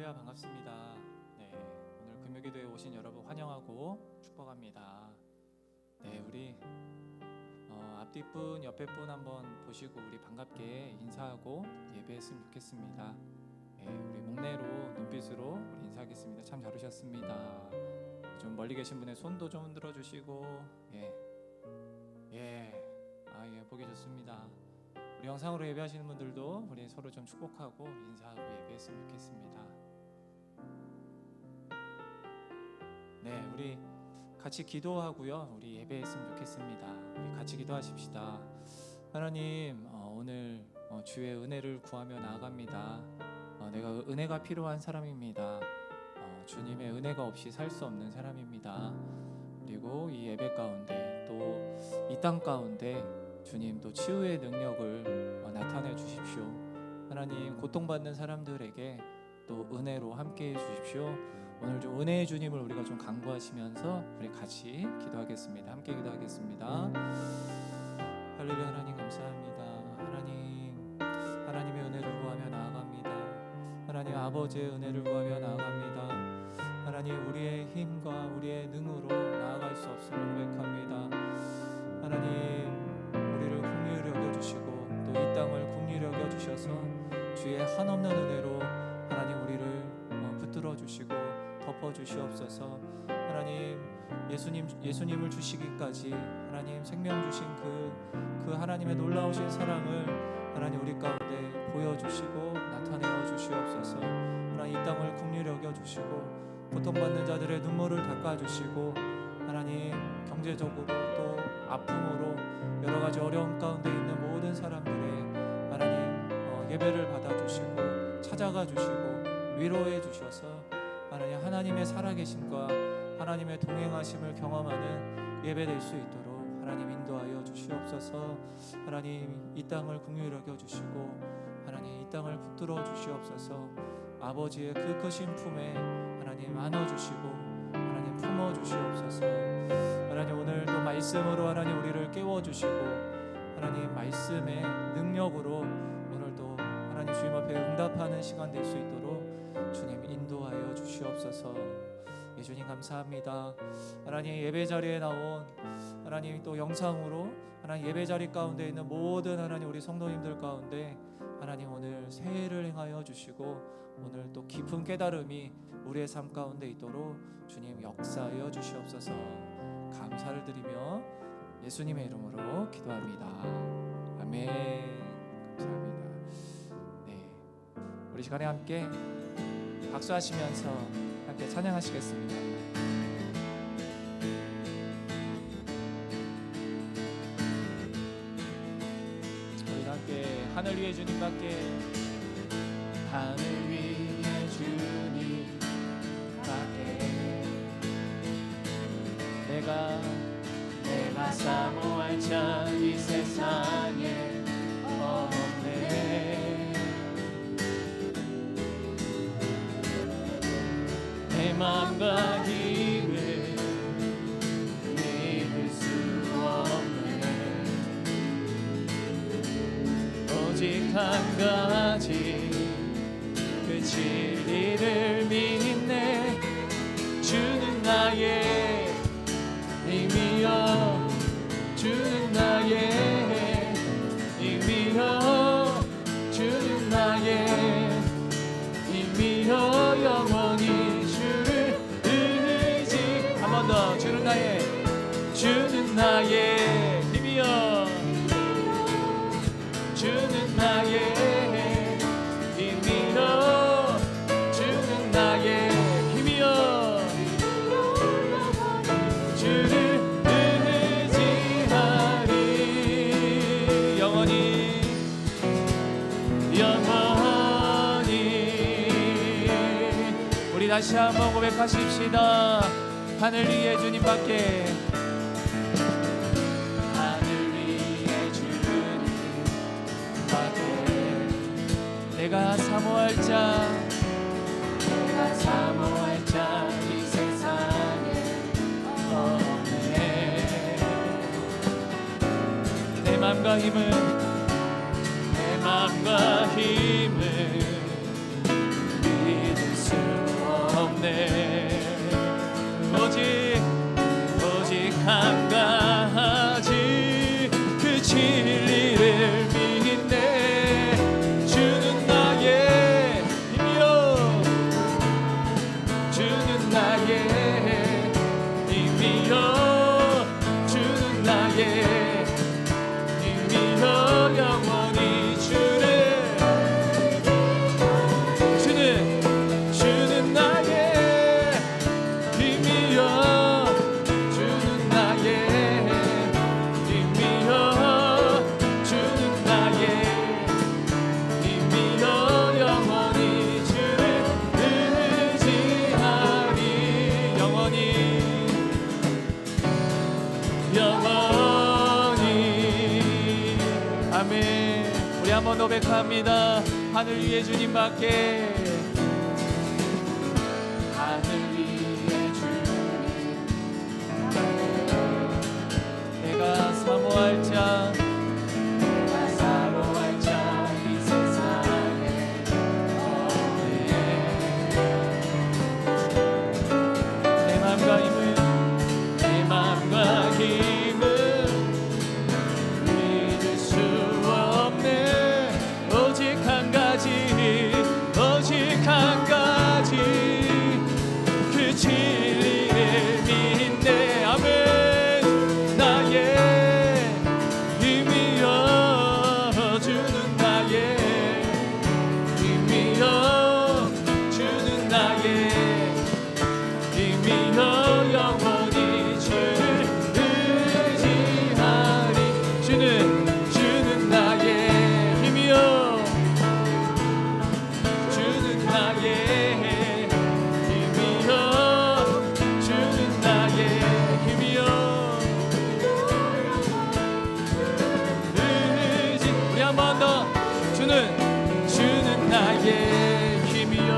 할렐루야, 반갑습니다. 네, 오늘 금요기도에 오신 여러분 환영하고 축복합니다. 네, 우리 앞뒷분 옆에분 한번 보시고 우리 반갑게 인사하고 예배했으면 좋겠습니다. 네, 우리 목례로 눈빛으로 우리 인사하겠습니다. 참 잘 오셨습니다. 좀 멀리 계신 분의 손도 좀 흔들어 주시고 보기 좋습니다. 우리 영상으로 예배하시는 분들도 우리 서로 좀 축복하고 인사하고 예배했으면 좋겠습니다. 네, 우리 같이 기도하고요, 우리 예배했으면 좋겠습니다. 우리 같이 기도하십시다. 하나님, 오늘 주의 은혜를 구하며 나아갑니다. 내가 은혜가 필요한 사람입니다. 주님의 은혜가 없이 살 수 없는 사람입니다. 그리고 이 예배 가운데 또 이 땅 가운데 주님 또 치유의 능력을 나타내 주십시오. 하나님, 고통받는 사람들에게 또 은혜로 함께 해 주십시오. 오늘 좀 은혜의 주님을 우리가 좀 간구하시면서 우리 같이 기도하겠습니다. 함께 기도하겠습니다. 할렐루야. 하나님 감사합니다. 하나님의 은혜를 구하며 나아갑니다. 하나님 아버지의 은혜를 구하며 나아갑니다. 하나님, 우리의 힘과 우리의 능으로 나아갈 수 없음을 고백합니다. 하나님, 우리를 긍휼히 여겨주시고 또 이 땅을 긍휼히 여겨주셔서 주의 한없는 은혜로 하나님 우리를 붙들어 주시고 덮어 주시옵소서. 하나님, 예수님을 주시기까지 하나님 생명 주신 그 하나님의 놀라우신 사랑을 하나님 우리 가운데 보여주시고 나타내어 주시옵소서. 하나님, 이 땅을 긍휼히 여겨주시고 고통받는 자들의 눈물을 닦아주시고 하나님, 경제적으로 또 아픔으로 여러 가지 어려움 가운데 있는 모든 사람들의 하나님 예배를 받아주시고 찾아가 주시고 위로해 주셔서 하나님의 살아계심과 하나님의 동행하심을 경험하는 예배 될 수 있도록 하나님 인도하여 주시옵소서. 하나님, 이 땅을 긍휼히 여겨 주시고 하나님 이 땅을 붙들어 주시옵소서. 아버지의 그 크신 품에 하나님 안아주시고 하나님 품어주시옵소서. 하나님, 오늘도 말씀으로 하나님 우리를 깨워주시고 하나님 말씀의 능력으로 오늘도 하나님 주님 앞에 응답하는 시간 될 수 있도록 주님 인도하여 주시옵소서. 예수님 감사합니다. 하나님, 예배 자리에 나온 하나님 또 영상으로 하나님 예배 자리 가운데 있는 모든 하나님 우리 성도님들 가운데 하나님 오늘 새해를 행하여 주시고 오늘 또 깊은 깨달음이 우리의 삶 가운데 있도록 주님 역사하여 주시옵소서. 감사를 드리며 예수님의 이름으로 기도합니다. 아멘. 감사합니다. 네, 우리 시간에 함께 박수하시면서 함께 찬양하시겠습니다. 우리 함께 하늘 위에 주님밖에, 하늘 위에 주님밖에 내가 사모할 자 이 세상에 없네. 내 맘과 힘을 믿을 수 없네. 오직 한 가지 그 진리를 믿네. 주는 나의 힘이여, 주는 나의 힘이여, 주는 나의 힘이여. 영원히 주를 의지. 한 번 더. 주는 나의 힘이여, 주는 나의 힘이여, 주는 나의 힘이여. 주를 의지하리. 영원히 우리 다시 한번 고백하십시다. 하늘 위에 주님밖에, 하늘 위에 주님밖에 내가 사모할 자 이 세상에 없네. 내 맘과 힘을 믿을 수 한번 고백합니다. 하늘 위에 주님밖에, 하늘 위에 주님, 내가 사모할 자, 내가 사모할 자 이 세상에 없네. 내 맘과 힘을, 내 맘과 힘을 믿을 수 없네. 오직 한 가지, 오직 한 가지, 그 진리를 믿네. 아멘. 나의 힘이여 주는 나의 힘이여 주는 나의 힘이여 영원히 주를 의지하리. 주는 나의 힘이여 주는 나의 힘이여 주는 나의 힘이여 의지. 우리 한 번 더. 주는 나의 힘이여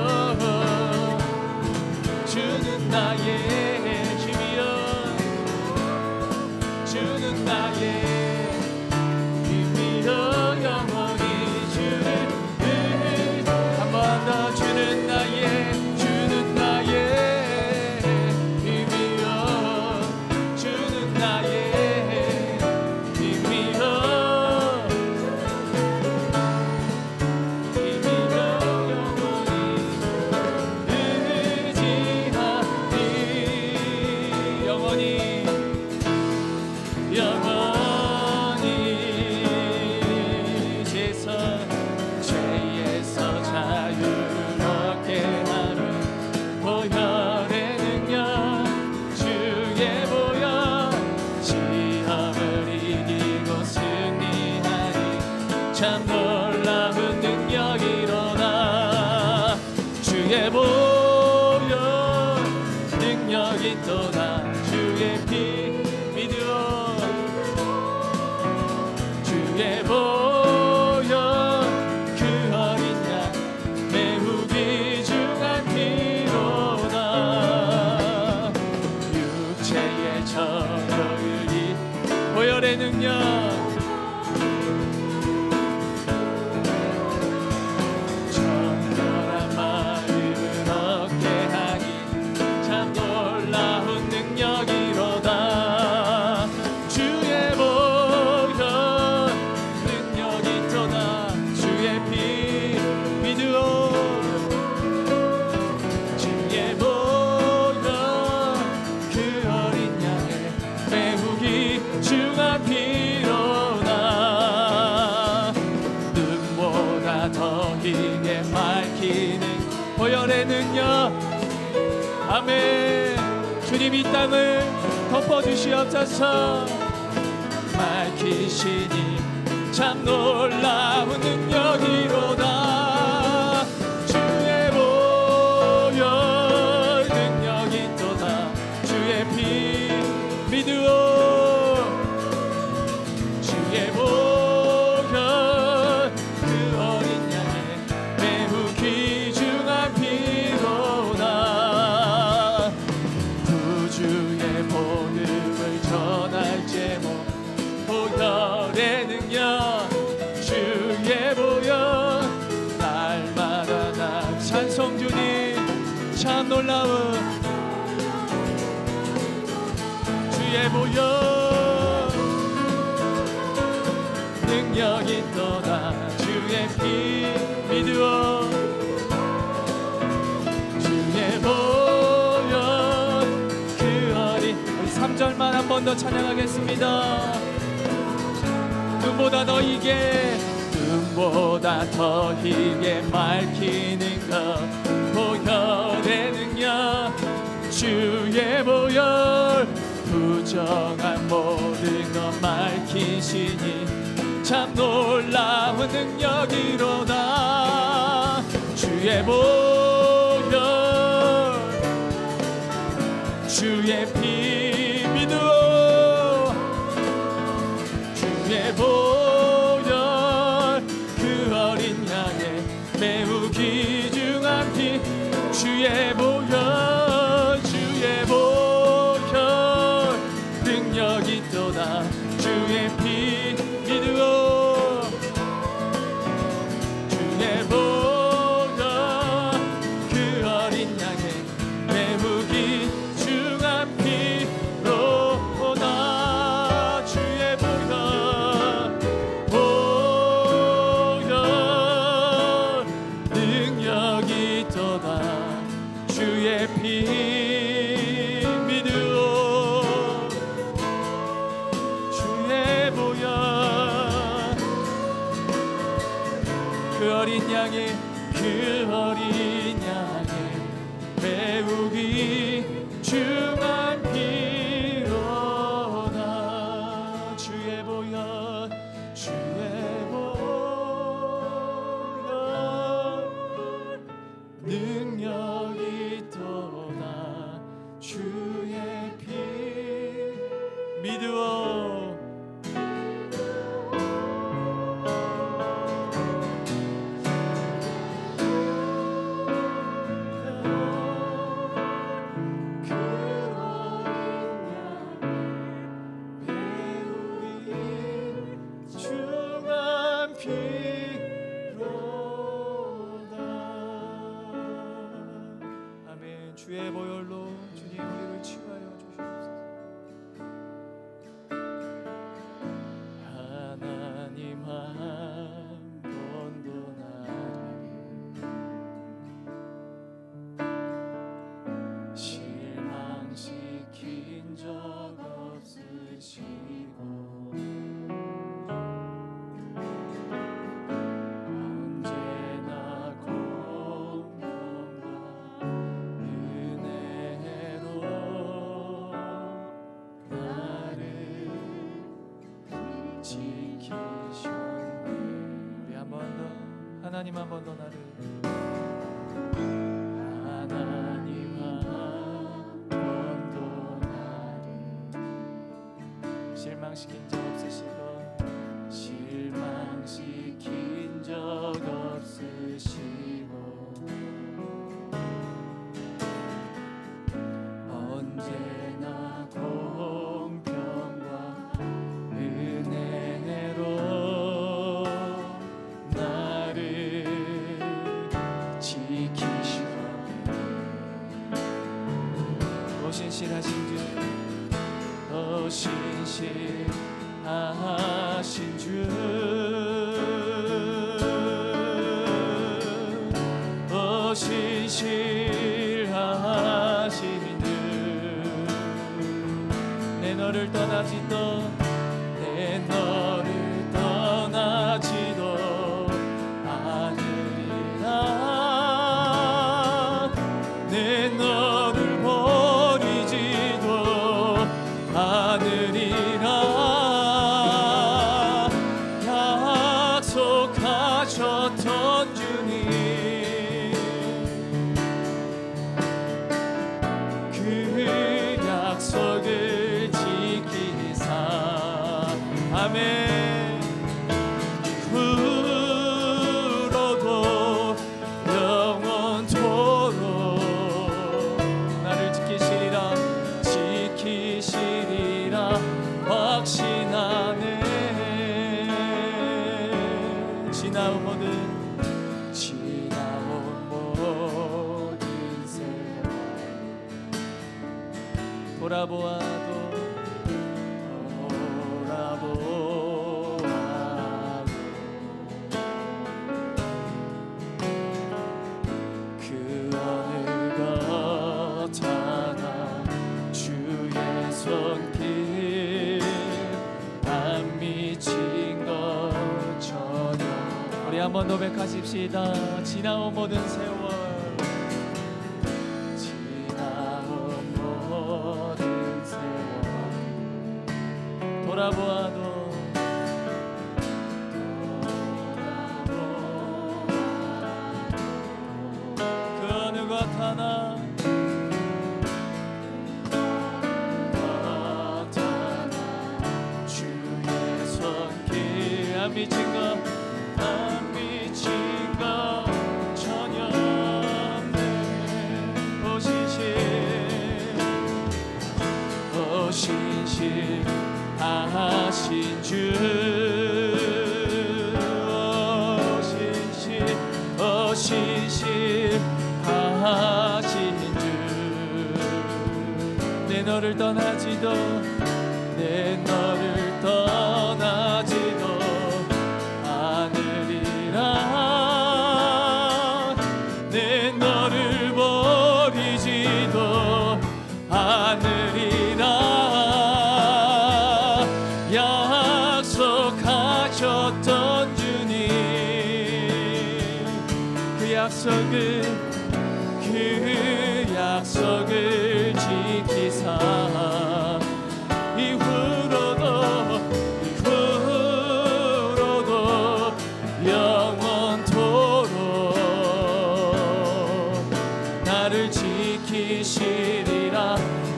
주는 나의 힘이여 주는 나의 힘이여 영원히 주를 한 번 더. 주는 나의 힘이여 주는 나의 힘이여 영원히 의지하리. 영원히 죄에서 자유롭게 하는 보혈의 능력, 주의 보혈 시험을 이기고 승리하니 참 놀라운 능력이로다. 주의 보혈 능력이 또다. 주의 피 믿어 주의 보혈 그 어린 양 매우 귀중한 피로다. 육체의 정욕을 이 보혈의 능력, 정결한 마음을 얻게 하니 참 놀라운 능력이로다. 주의 보혈 능력이 또다. 주의 피 믿으오 주의 보혈 그 어린 양의 매우 귀중한 피로다. 눈보다 더 희게 밝히는 보혈의 능력. 아멘. 주님 이 땅을 덮어주시옵소서. 밝히시니 참 놀라운 능력이로다. 주의 보혈 능력이 또다. 주의 피 믿으오 주의 보혈 그 어린 양의 매우 귀중한 피로다. 구주의 복음을 전할 제목 보혈의 능력, 주의 보혈 날마다 나 찬송. 주님 참 놀라운 주의 보혈 능력이 또다. 주의 피 믿으오 주의 보혈 그 어린. 우리 3절만 한 번 더 찬양하겠습니다. 눈보다 더 희게, 눈보다 더 희게 밝히는 것 보혈의 능력, 주의 보혈 부정한 모든 것 밝히시니 참 놀라운 능력이로다. 주의 보혈 주의 피 믿어 주의 보혈 그 능력이 있도다. 주의 피 믿으오. 주의 보혈 그 어린 양의 매우기 중한 피로다. 주의 보혈 능력이 있도다. 주의 피 그 어린 양의 매우기 중한 피로다. 주의 보혈 능력이 있도다. 주의 피 믿으오. 주의 보혈로 주님 우리를 치유하여 주시옵소서. 하나님 한 번도 나를 실망시킨 적 없으시고 하나님 한 번 더 나를 하나님 한 번도 나를 실망시킨 적 없으시고 실망시킨 적 없으시고 언제나 공평과 은혜로 신실하신 주 신실하신 주 내 너를 떠나지도 내 너를 떠나지도 않으리라. 내 너를 버리지도 않으리라. 약속하셨던 주님 그 약속을 지키사 아멘. 후로도 영원토록 나를 지키시리라 확신하네. 지나온 모든 세월 돌아보아도 그 어느 것 하나 주의 손길 안 미친 것 전혀. 우리 한번 고백하십시다. 지나온 모든 세월 돌아보아도 그 어느 것 하나 주의 손길 안 미친 것 전혀 없네. 오신 신실하신 주, 신실하신 주, 내 너를 떠나지도 않으리라. 내 너를 버리지도 않으리라. 약속하셨던 주님, 그 약속을 지키사 이후로도 영원토록 나를 지키시리라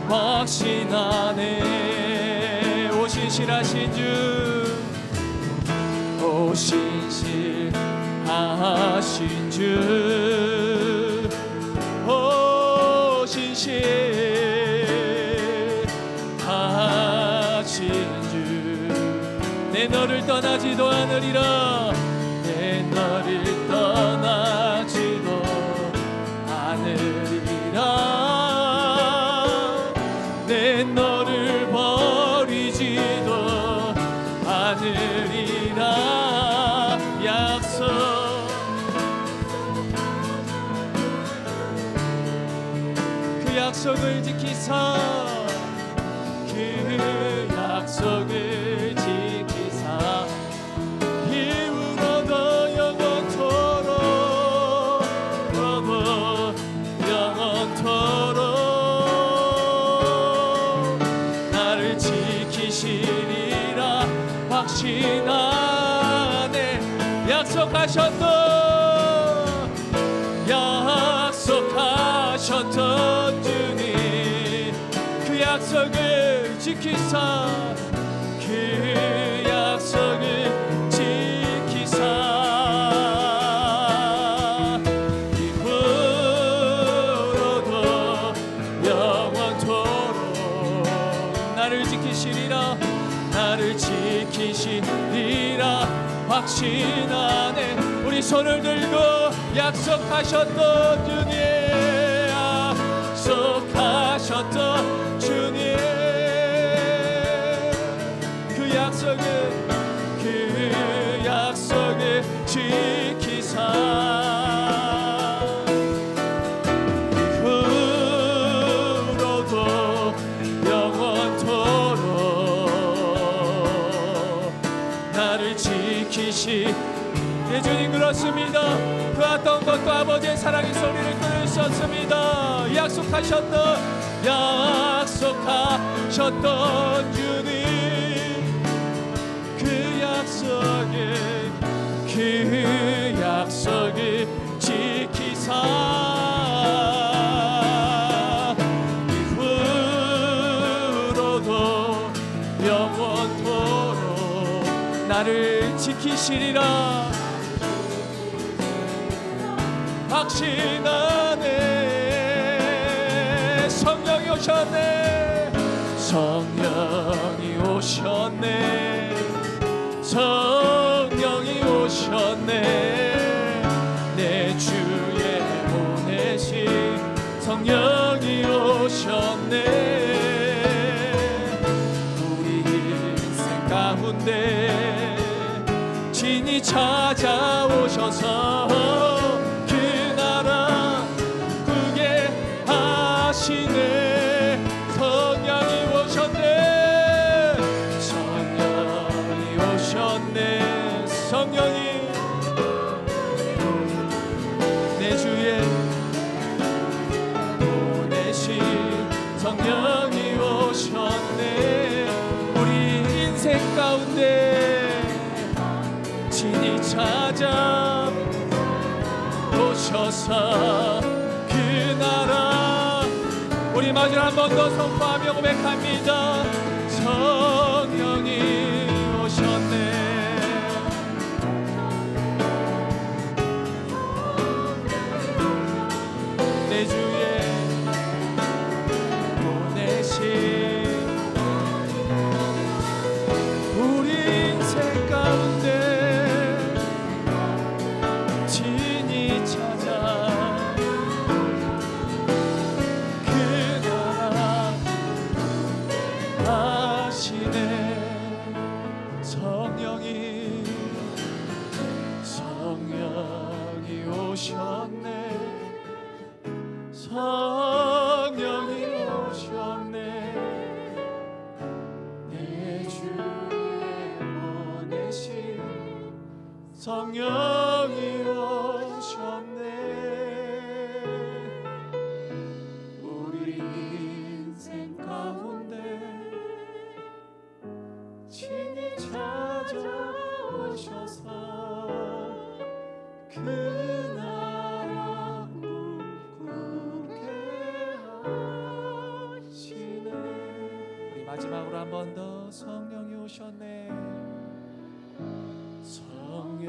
확신하네. 오 신실하신 주, 오 신실하신 주, 오 신실하신 주, 내 너를 떠나지도 않으리라. 내 너를 떠나지도 않으리라. 내 너를 버리지도 않으리라. 그 약속을 지키사, 그 약속을 지키사 이후로도 영원토록 나를 지키시리라 확신하네. 약속하셨던 주님, 그 약속을 지키사, 그 약속을 지키사 이후로도 영원토록 나를 지키시리라. 나를 지키시리라 확신하네. 우리 손을 들고 약속하셨던 주님, 약속하셨던 주님, 그 약속을 지키사 이후로도 영원토록 나를 지키시. 예, 주님 그렇습니다. 그 어떤 것도 아버지의 사랑의 소리를 끊을 수 없습니다. 약속하셨던 주님, 그 약속을 지키사 이후로도 영원토록 나를 지키시리라 확신하네. 성령이 오셨네. 성령이 오셨네. 성령이 오셨네. 내 주에 보내신 성령이 오셨네. 우리 인생 가운데 친히 찾아오셔서 하시네. 성령이 오셨네. 성령이 오셨네. 성령이 내 주에 보내신 성령이 오셨네. 우리 인생 가운데 친히 찾아 오셔서 그 나라 우리 마지막 한 번 더 선포하며 고백합니다. 성령이 오셨네. 내 주에 보내신 하시네. 성령이 오셨네. 성령이 오셨네. 내 주에 보내신 성령이 오셨네. 우리 인생 가운데 친히 찾아오셔서 그 나라 꿈꾸게 하시네. 우리 마지막으로 한 번 더 성령이 오셨네. 성령이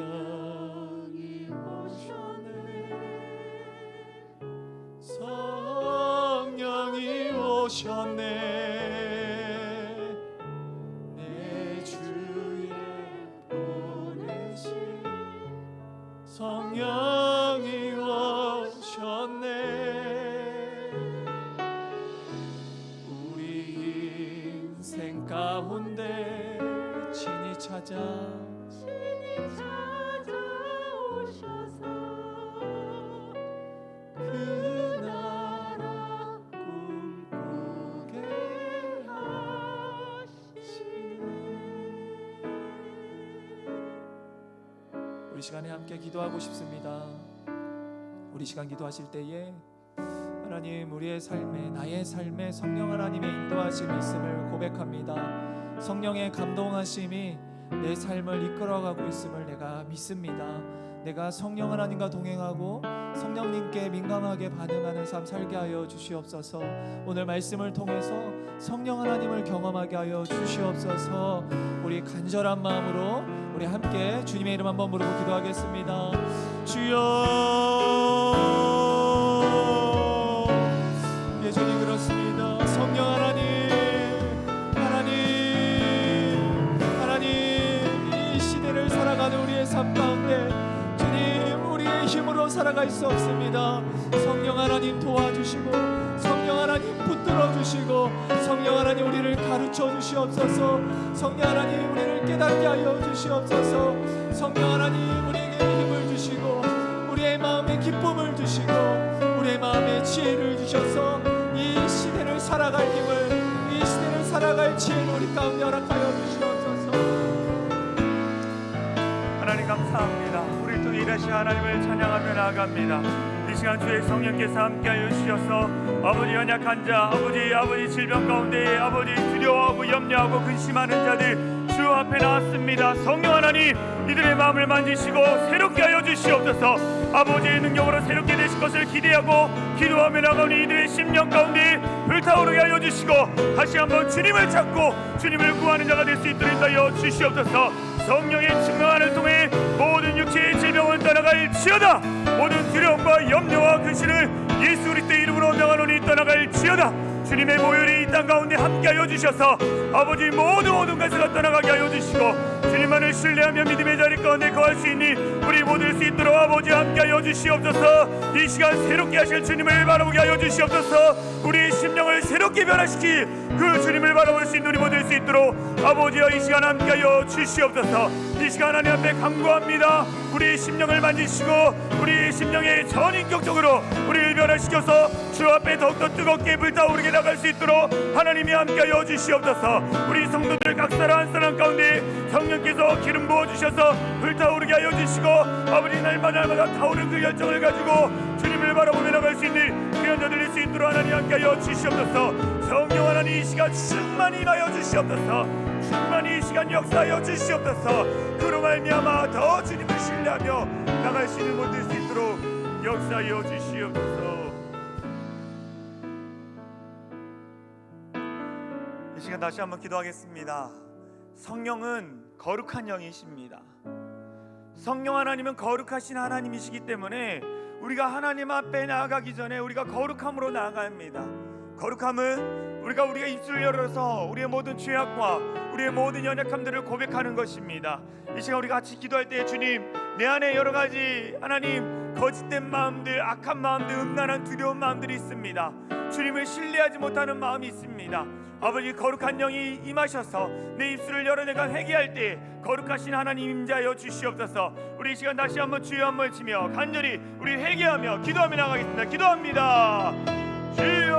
오셨네. 성령이 오셨네. 내 주에 보내신 성령이 오셨네. 우리 인생 가운데 친히 찾아오셔서 그 나라 꿈꾸게 하시네. 우리 시간에 함께 기도하고 싶습니다. 우리 시간 기도하실 때에 하나님, 우리의 삶에, 나의 삶에 성령 하나님의 인도하심이 있음을 고백합니다. 성령의 감동하심이 내 삶을 이끌어가고 있음을 내가 믿습니다. 내가 성령 하나님과 동행하고 성령님께 민감하게 반응하는 삶 살게 하여 주시옵소서. 오늘 말씀을 통해서 성령 하나님을 경험하게 하여 주시옵소서. 우리 간절한 마음으로 우리 함께 주님의 이름 한번 부르고 기도하겠습니다. 주여, 예전이 그렇습니다. 성령 하나님, 이 시대를 살아가는 우리의 삶 가운데 주님, 우리의 힘으로 살아갈 수 없습니다. 성령 하나님 도와주시고, 성령 하나님 붙들어 주시고, 성령 하나님 우리를 가르쳐 주시옵소서. 성령 하나님 우리를 깨닫게 하여 주시옵소서. 성령 하나님 우리에게 힘을 주시고, 우리의 마음에 기쁨을 주시고, 우리의 마음에 지혜를 주셔서 이 시대를 살아갈 힘을, 이 시대를 살아갈 지혜를 우리 가운데 허락하여 주시옵소서. 하나님 감사합니다. 우리 통해 일하신 하나님을 찬양하며 나아갑니다. 이 시간 주의 성령께서 함께하여 주셔서 아버지 연약한 자, 아버지 질병 가운데 아버지 두려워하고 염려하고 근심하는 자들 주 앞에 나왔습니다. 성령 하나님, 이들의 마음을 만지시고 새롭게 하여 주시옵소서. 아버지의 능력으로 새롭게 되실 것을 기대하고 기도하며 나가니 이들의 심령 가운데 불타오르게 하여 주시고, 다시 한번 주님을 찾고 주님을 구하는 자가 될 수 있도록 하여 주시옵소서. 성령의 충만을 통해 모든 육체의 질병을 떠나갈지어다. 모든 두려움과 염려와 근심을 예수 그리스도의 이름으로 명하노니 떠나갈지어다. 주님의 모혈이 이 땅 가운데 함께하여 주셔서 아버지 모든 것을 떠나가게 하여 주시고, 주님만을 신뢰하며 믿음의 자리 가운데 거할 수 있는 우리 모두 될 수 있도록 아버지 함께하여 주시옵소서. 이 시간 새롭게 하실 주님을 바라보게 하여 주시옵소서. 우리의 심령을 새롭게 변화시키 그 주님을 바라볼 수 있는 우리 모두 될 수 있도록 아버지여 이 시간 함께하여 주시옵소서. 이 시간 하나님 앞에 간구합니다. 우리의 심령을 만지시고 우리의 심령에 전인격적으로 우리를 변화시켜서 주 앞에 더욱더 뜨겁게 불타오르게 나갈 수 있도록 하나님이 함께하여 주시옵소서. 우리 성도들 각 사람 한 사람 가운데 성령께서 기름 부어주셔서 불타오르게 하여 주시고, 아버지 날마다 타오르는 그 열정을 가지고 주님을 바라보며 나갈 수 있는 그런 자들 될 수 있도록 하나님 함께하여 주시옵소서. 성령 하나님 이 시간 충만히 임하여 주시옵소서. 충만히 이 시간 역사하여 주시옵소서. 그로 말미암아 더 주님을 신뢰하며 나갈 수 있는 모든 될 수 있도록 역사하여 주시옵소서. 이 시간 다시 한번 기도하겠습니다. 성령은 거룩한 영이십니다. 성령 하나님은 거룩하신 하나님이시기 때문에 우리가 하나님 앞에 나아가기 전에 우리가 거룩함으로 나아가야 합니다. 거룩함은 우리가 입술을 열어서 우리의 모든 죄악과 우리의 모든 연약함들을 고백하는 것입니다. 이 시간 우리 같이 기도할 때 주님, 내 안에 여러 가지 하나님 거짓된 마음들, 악한 마음들, 음란한 두려운 마음들이 있습니다. 주님을 신뢰하지 못하는 마음이 있습니다. 아버지 거룩한 영이 임하셔서 내 입술을 열어 내가 회개할 때 거룩하신 하나님 임재하여 주시옵소서. 우리 이 시간 다시 한번 주여 한번 치며 간절히 우리 회개하며 기도하며 나가겠습니다. 기도합니다. 주여,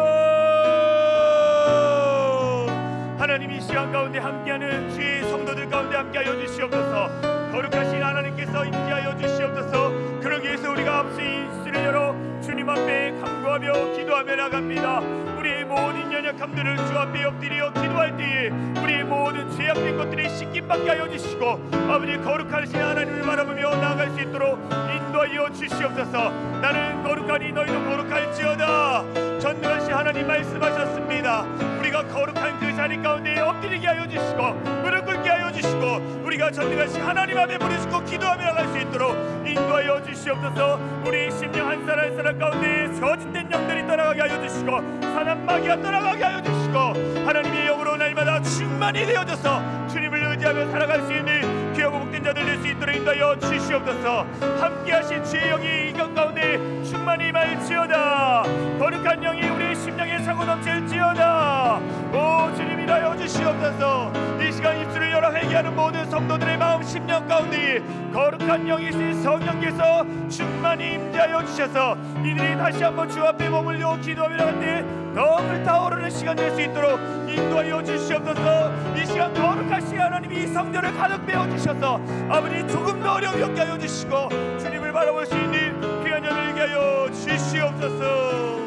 하나님 이 시간 가운데 함께하는 주의 성도들 가운데 함께하여 주시옵소서. 거룩하신 하나님께서 임재하여 주시옵소서. 그러기 위해서 우리가 앞서 입술을 열어 주님 앞에 간구하며 기도하며 나갑니다. 우리의 모든 연약함들을 주 앞에 엎드려 기도할 때에 우리의 모든 죄악된 것들이 씻김받게 하여 주시고 아버지 거룩하신 하나님을 바라보며 나아갈 수 있도록 인도하여 주시옵소서. 나는 거룩하니 너희도 거룩할지어다. 전능하신 하나님 말씀하셨습니다. 우리가 거룩한 그 자리 가운데 엎드리게 하여 주시고 무릎 꿇게 하여 주시고 우리가 전능하신 하나님 앞에 무릎 꿇고 기도하며 나갈 수 있도록 인도하여 주시옵소서. 우리 심령 한 사람 한 사람 가운데 거짓된 영들이 떠나가게 하여 주시고 사단 마귀가 떠나가게 하여 주시고 하나님의 영으로 날마다 충만히 되어져서 주님을 의지하며 살아갈 수 있는 귀하고 복된 자들 될 수 있도록 인도하여 주시옵소서. 함께하신 주의 영이 이것 가운데 충만히 임할지어다. 거룩한 영이 우리의 심령에 차고 넘칠지어다. 오 주님 일하여 주시옵소서. 이 시간 입술을 열어 회개하는 모든 성도들의 마음 심령 가운데 거룩한 영이신 성령께서 충만히 임재하여 주셔서 이들이 다시 한번 주 앞에 머물려 기도하며 나갈 때 더 불타오르는 시간 될 수 있도록 인도하여 주시옵소서. 이 시간 거룩하신 하나님이 성전을 가득 메워주셔서 아버지 조금 더 어려움이 없게 하여 주시고 주님을 바라볼 수 있는 귀한 자들 되게 하여 주시옵소서.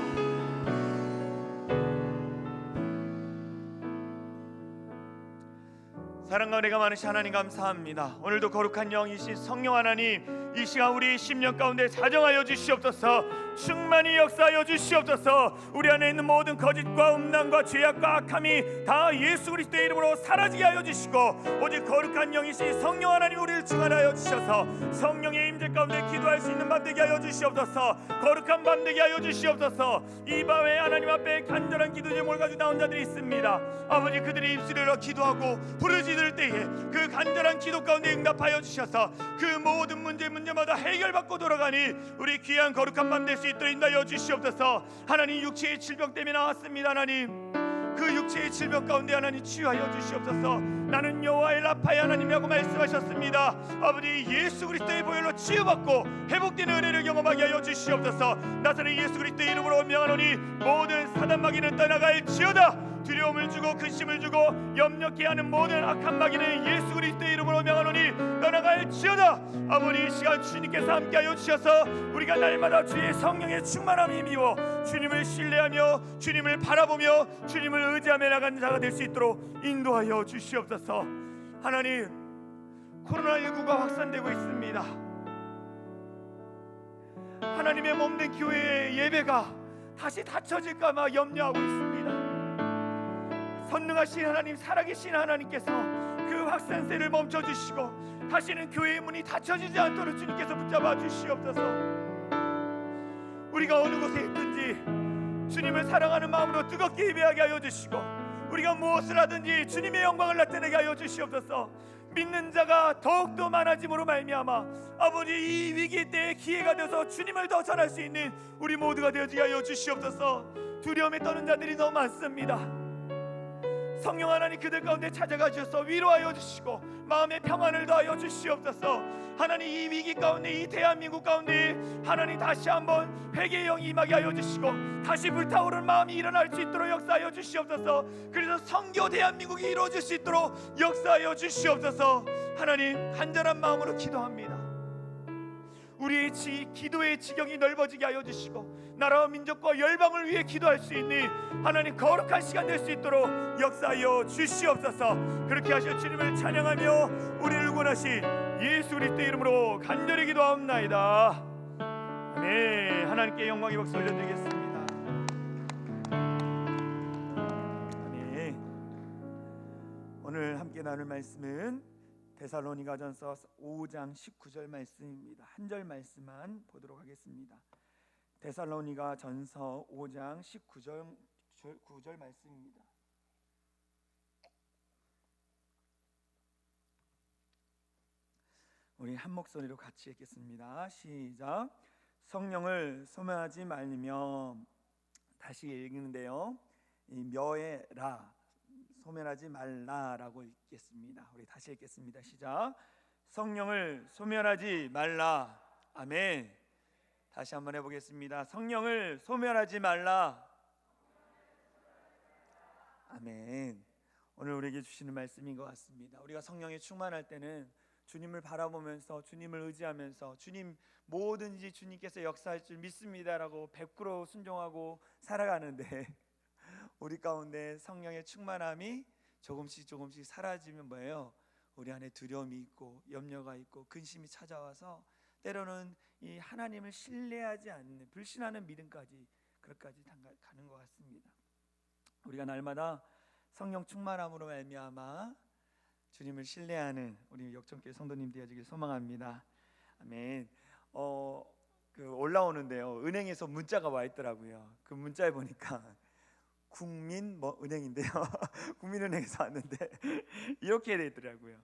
사랑과 은혜가 많으신 하나님 감사합니다. 오늘도 거룩한 영이신 성령 하나님 이 시간 우리 심령 가운데 자정하여 주시옵소서. 충만히 역사하여 주시옵소서. 우리 안에 있는 모든 거짓과 음란과 죄악과 악함이 다 예수 그리스도의 이름으로 사라지게 하여 주시고 오직 거룩한 영이신 성령 하나님 우리를 충만하여 주셔서 성령의 임재 가운데 기도할 수 있는 밤 되게 하여 주시옵소서. 거룩한 밤 되게 하여 주시옵소서. 이 밤에 하나님 앞에 간절한 기도 제목을 가지고 나온 자들이 있습니다. 아버지 그들이 입술을 열어 기도하고 부르짖을 때에 그 간절한 기도 가운데 응답하여 주셔서 그 모든 문제마다 해결받고 돌아가니 우리 귀한 거룩한 밤 될 수 있도록 인도하여 주시옵소서. 하나님 육체의 질병 때문에 나왔습니다. 하나님 그 육체의 질병 가운데 하나님 치유하여 주시옵소서. 나는 여호와의 라파의 하나님이라고 말씀하셨습니다. 아버지 예수 그리스도의 보혈로 치유받고 회복되는 은혜를 경험하게 하여 주시옵소서. 나사렛 예수 그리스도의 이름으로 명하노니 모든 사단 마귀는 떠나갈지어다. 두려움을 주고 근심을 주고 염려케 하는 모든 악한 마귀는 예수 그리스도의 이름으로 명하노니 떠나갈지어다. 아버지 이 시간 주님께서 함께하여 주셔서 우리가 날마다 주의 성령의 충만함이 힘입어 주님을 신뢰하며 주님을 바라보며 주님을 의지하며 나가는 자가 될 수 있도록 인도하여 주시옵소서. 하나님 코로나19가 확산되고 있습니다. 하나님의 몸된 교회의 예배가 다시 닫혀질까 봐 염려하고 있습니다. 선능하신 하나님 살아계신 하나님께서 그 확산세를 멈춰주시고 다시는 교회의 문이 닫혀지지 않도록 주님께서 붙잡아 주시옵소서. 우리가 어느 곳에 있든지 주님을 사랑하는 마음으로 뜨겁게 예배하게 하여 주시고 우리가 무엇을 하든지 주님의 영광을 나타내게 하여 주시옵소서. 믿는 자가 더욱더 많아짐으로 말미암아 아버지 이 위기 때에 기회가 되어서 주님을 더 전할 수 있는 우리 모두가 되어지게 하여 주시옵소서. 두려움에 떠는 자들이 너무 많습니다. 성령 하나님 그들 가운데 찾아가 주셔서 위로하여 주시고 마음의 평안을 더하여 주시옵소서. 하나님 이 위기 가운데 이 대한민국 가운데 하나님 다시 한번 회개의 영이 임하게 하여 주시고 다시 불타오르는 마음이 일어날 수 있도록 역사하여 주시옵소서. 그래서 선교 대한민국이 이루어질 수 있도록 역사하여 주시옵소서. 하나님 간절한 마음으로 기도합니다. 우리의 기도의 지경이 넓어지게 하여 주시고 나라와 민족과 열방을 위해 기도할 수 있는 하나님 거룩한 시간 될 수 있도록 역사하여 주시옵소서. 그렇게 하셔 주님을 찬양하며 우리를 구원하신 예수 그리스도의 이름으로 간절히 기도하옵나이다. 아멘. 하나님께 영광의 박수 올려드리겠습니다. 아멘. 오늘 함께 나눌 말씀은 데살로니가전서 5장 19절 말씀입니다. 한 절 말씀만 보도록 하겠습니다. 데살로니가전서 5장 19절 말씀입니다. 우리 한 목소리로 같이 읽겠습니다. 시작. 성령을 소멸하지 말리며, 다시 읽는데요. 이 며에라 소멸하지 말라라고 읽겠습니다. 우리 다시 읽겠습니다. 시작. 성령을 소멸하지 말라. 아멘. 다시 한번 해보겠습니다. 성령을 소멸하지 말라. 아멘. 오늘 우리에게 주시는 말씀인 것 같습니다. 우리가 성령에 충만할 때는 주님을 바라보면서 주님을 의지하면서 주님 뭐든지 주님께서 역사할 줄 믿습니다라고 100% 순종하고 살아가는데 우리 가운데 성령의 충만함이 조금씩 사라지면 뭐예요? 우리 안에 두려움이 있고 염려가 있고 근심이 찾아와서 때로는 이 하나님을 신뢰하지 않는 불신하는 믿음까지 그것까지 가는 것 같습니다. 우리가 날마다 성령 충만함으로 말미암아 주님을 신뢰하는 우리 역전교회 성도님 되어지길 소망합니다. 아멘. 올라오는데요. 은행에서 문자가 와 있더라고요. 그 문자에 보니까 국민 은행인데요. 국민은행에서 왔는데 이렇게 돼 있더라고요.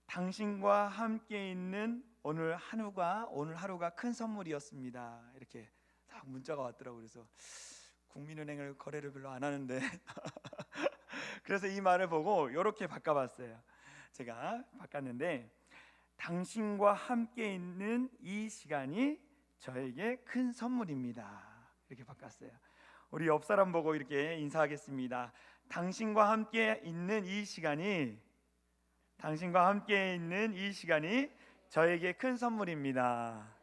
당신과 함께 있는 오늘 하루가 큰 선물이었습니다. 이렇게 딱 문자가 왔더라고요. 그래서 국민은행을 거래를 별로 안 하는데 그래서 이 말을 보고 이렇게 바꿔봤어요. 제가 바꿨는데 당신과 함께 있는 이 시간이 저에게 큰 선물입니다. 이렇게 바꿨어요. 우리 옆 사람 보고 이렇게 인사하겠습니다. 당신과 함께 있는 이 시간이 저에게 큰 선물입니다.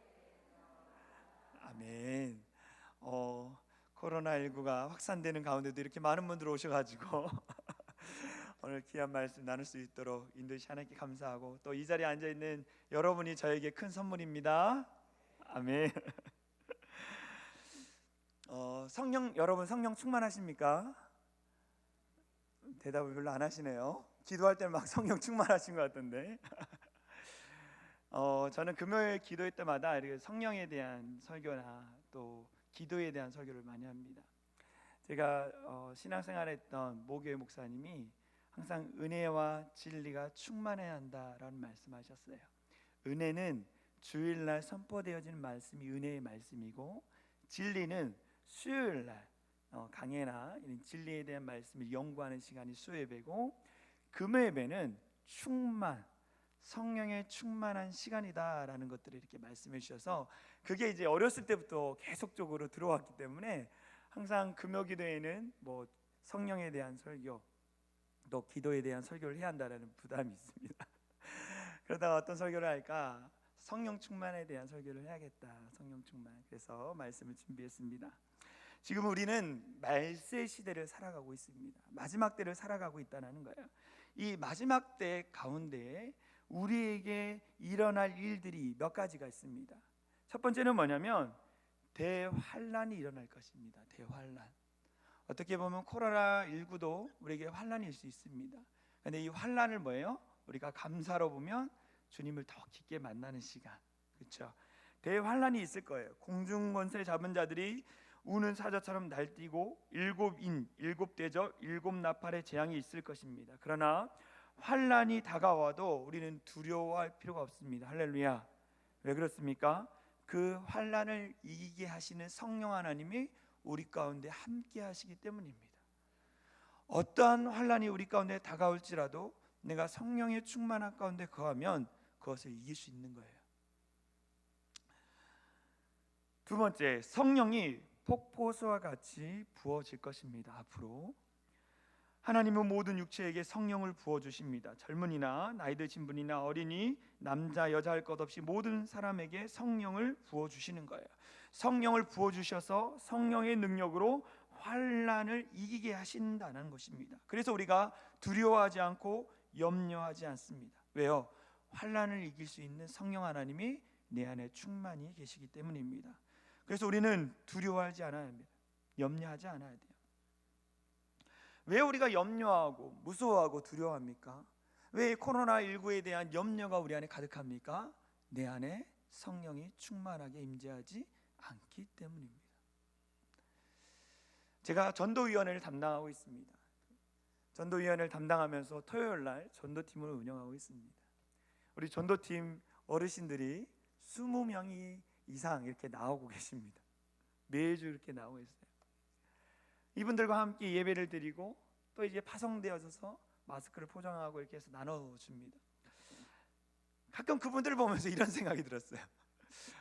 아멘. 코로나19가 확산되는 가운데도 이렇게 많은 분들 오셔가지고 오늘 귀한 말씀 나눌 수 있도록 인도해주신 하나님께 감사하고 또 이 자리에 앉아있는 여러분이 저에게 큰 선물입니다. 아멘. 여러분 성령 충만하십니까? 대답을 별로 안 하시네요. 기도할 때는 막 성령 충만하신 것 같던데 저는 금요일 기도회 때마다 이렇게 성령에 대한 설교나 또 기도에 대한 설교를 많이 합니다. 제가 신앙생활했던 모교회 목사님이 항상 은혜와 진리가 충만해야 한다라는 말씀하셨어요. 은혜는 주일날 선포되어지는 말씀이 은혜의 말씀이고 진리는 수요일날 강해나 이런 진리에 대한 말씀을 연구하는 시간이 수요예배고 금요예배는 성령의 충만한 시간이다라는 것들을 이렇게 말씀해 주셔서 그게 이제 어렸을 때부터 계속적으로 들어왔기 때문에 항상 금요기도에는 뭐 성령에 대한 설교 또 기도에 대한 설교를 해야 한다라는 부담이 있습니다. 그러다가 어떤 설교를 할까? 성령 충만에 대한 설교를 해야겠다. 성령 충만. 그래서 말씀을 준비했습니다. 지금 우리는 말세 시대를 살아가고 있습니다. 마지막 때를 살아가고 있다는 거예요. 이 마지막 때 가운데 우리에게 일어날 일들이 몇 가지가 있습니다. 첫 번째는 뭐냐면 대환란이 일어날 것입니다. 대환란. 어떻게 보면 코로나19도 우리에게 환란일 수 있습니다. 그런데 이 환란을 뭐예요? 우리가 감사로 보면 주님을 더 깊게 만나는 시간. 그렇죠? 대환란이 있을 거예요. 공중 권세 잡은 자들이 우는 사자처럼 날뛰고 일곱 대접 일곱 나팔의 재앙이 있을 것입니다. 그러나 환란이 다가와도 우리는 두려워할 필요가 없습니다. 할렐루야. 왜 그렇습니까? 그 환란을 이기게 하시는 성령 하나님이 우리 가운데 함께 하시기 때문입니다. 어떠한 환란이 우리 가운데 다가올지라도 내가 성령의 충만한 가운데 거하면 그것을 이길 수 있는 거예요. 두 번째, 성령이 폭포수와 같이 부어질 것입니다. 앞으로 하나님은 모든 육체에게 성령을 부어주십니다. 젊은이나 나이 드신 분이나 어린이, 남자 여자 할 것 없이 모든 사람에게 성령을 부어주시는 거예요. 성령을 부어주셔서 성령의 능력으로 환난을 이기게 하신다는 것입니다. 그래서 우리가 두려워하지 않고 염려하지 않습니다. 왜요? 환난을 이길 수 있는 성령 하나님이 내 안에 충만히 계시기 때문입니다. 그래서 우리는 두려워하지 않아야 합니다. 염려하지 않아야 돼요. 왜 우리가 염려하고 무서워하고 두려워합니까? 왜 코로나19에 대한 염려가 우리 안에 가득합니까? 내 안에 성령이 충만하게 임재하지 않기 때문입니다. 제가 전도위원회를 담당하고 있습니다. 전도위원회를 담당하면서 토요일날 전도팀을 운영하고 있습니다. 우리 전도팀 어르신들이 20명이 이상 이렇게 나오고 계십니다. 매주 이렇게 나오고 있어요. 이분들과 함께 예배를 드리고 또 이제 파송되어져서 마스크를 포장하고 이렇게 해서 나눠줍니다. 가끔 그분들을 보면서 이런 생각이 들었어요.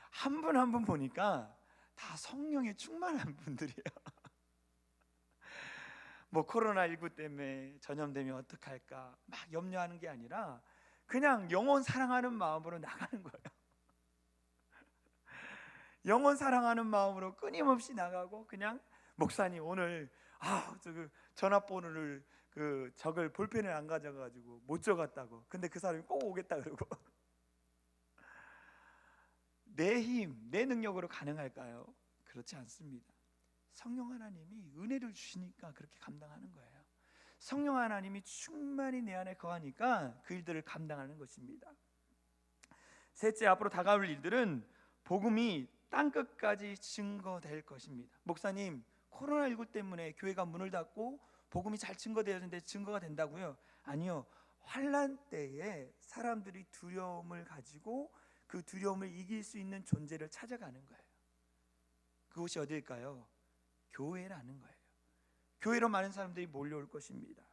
한 분 한 분 보니까 다 성령에 충만한 분들이에요. 뭐 코로나19 때문에 전염되면 어떡할까 막 염려하는 게 아니라 그냥 영혼 사랑하는 마음으로 나가는 거예요. 영혼 사랑하는 마음으로 끊임없이 나가고, 그냥 목사님 오늘 그 전화번호를 적을 볼펜을 안 가져가지고 못 적었다고. 근데 그 사람이 꼭 오겠다 그러고. 내 힘, 내 능력으로 가능할까요? 그렇지 않습니다. 성령 하나님이 은혜를 주시니까 그렇게 감당하는 거예요. 성령 하나님이 충만히 내 안에 거하니까 그 일들을 감당하는 것입니다. 셋째, 앞으로 다가올 일들은 복음이 땅끝까지 증거될 것입니다. 목사님, 코로나19 때문에 교회가 문을 닫고 복음이 잘 증거되었는데 증거가 된다고요? 아니요. 환난 때에 사람들이 두려움을 가지고 그 두려움을 이길 수 있는 존재를 찾아가는 거예요. 그곳이 어딜까요? 교회라는 거예요. 교회로 많은 사람들이 몰려올 것입니다.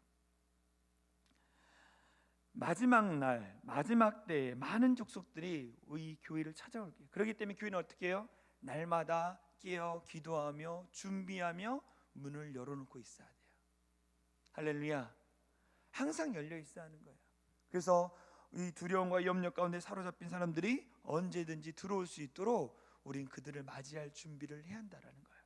마지막 날, 마지막 때에 많은 족속들이 이 교회를 찾아올 거예요. 그렇기 때문에 교회는 어떻게 해요? 날마다 깨어 기도하며 준비하며 문을 열어놓고 있어야 돼요. 할렐루야. 항상 열려 있어야 하는 거예요. 그래서 이 두려움과 염려 가운데 사로잡힌 사람들이 언제든지 들어올 수 있도록 우린 그들을 맞이할 준비를 해야 한다라는 거예요.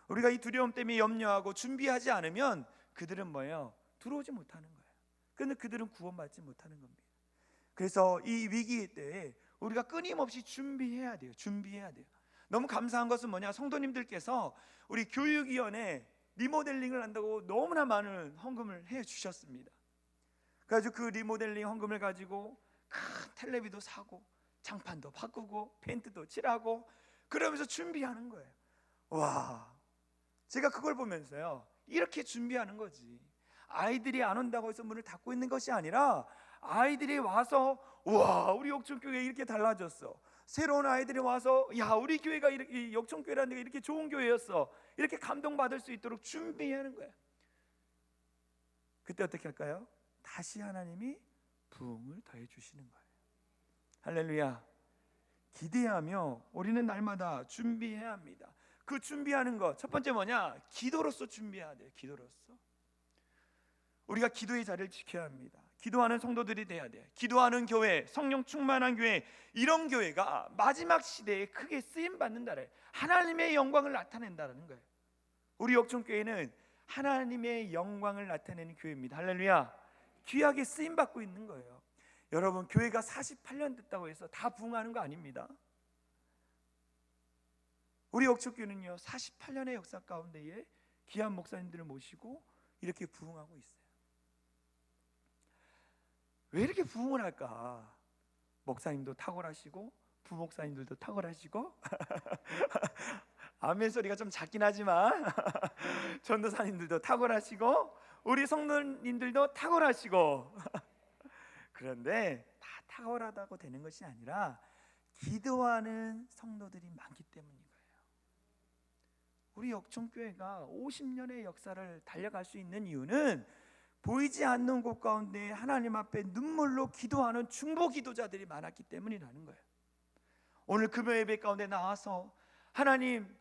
우리가 이 두려움 때문에 염려하고 준비하지 않으면 그들은 뭐예요? 들어오지 못하는 거예요. 그런데 그들은 구원받지 못하는 겁니다. 그래서 이 위기 때에 우리가 끊임없이 준비해야 돼요. 준비해야 돼요. 너무 감사한 것은 뭐냐? 성도님들께서 우리 교육위원회 리모델링을 한다고 너무나 많은 헌금을 해 주셨습니다. 그래서 그 리모델링 헌금을 가지고 큰 텔레비도 사고 장판도 바꾸고 페인트도 칠하고 그러면서 준비하는 거예요. 와, 제가 그걸 보면서요, 이렇게 준비하는 거지. 아이들이 안 온다고 해서 문을 닫고 있는 것이 아니라 아이들이 와서 와, 우리 역촌교회 이렇게 달라졌어. 새로운 아이들이 와서 야, 우리 교회가 이렇게, 역촌교회라는 데가 이렇게 좋은 교회였어. 이렇게 감동받을 수 있도록 준비하는 거예요. 그때 어떻게 할까요? 다시 하나님이 부흥을 더해 주시는 거예요. 할렐루야. 기대하며 우리는 날마다 준비해야 합니다. 그 준비하는 것, 첫 번째 뭐냐? 기도로서 준비해야 돼요. 기도로서 우리가 기도의 자리를 지켜야 합니다. 기도하는 성도들이 돼야 돼요. 기도하는 교회, 성령 충만한 교회, 이런 교회가 마지막 시대에 크게 쓰임 받는다래. 하나님의 영광을 나타낸다는 거예요. 우리 역촌교회는 하나님의 영광을 나타내는 교회입니다. 할렐루야. 귀하게 쓰임 받고 있는 거예요. 여러분, 교회가 48년 됐다고 해서 다 부흥하는 거 아닙니다. 우리 역촌교회는요 48년의 역사 가운데에 귀한 목사님들을 모시고 이렇게 부흥하고 있어요. 왜 이렇게 부흥을 할까? 목사님도 탁월하시고 부목사님들도 탁월하시고 아멘 소리가 좀 작긴 하지만 전도사님들도 탁월하시고 우리 성도님들도 탁월하시고 그런데 다 탁월하다고 되는 것이 아니라 기도하는 성도들이 많기 때문인 거예요. 우리 역촌교회가 50년의 역사를 달려갈 수 있는 이유는 보이지 않는 곳 가운데 하나님 앞에 눈물로 기도하는 중보 기도자들이 많았기 때문이라는 거예요. 오늘 금요 예배 가운데 나와서 하나님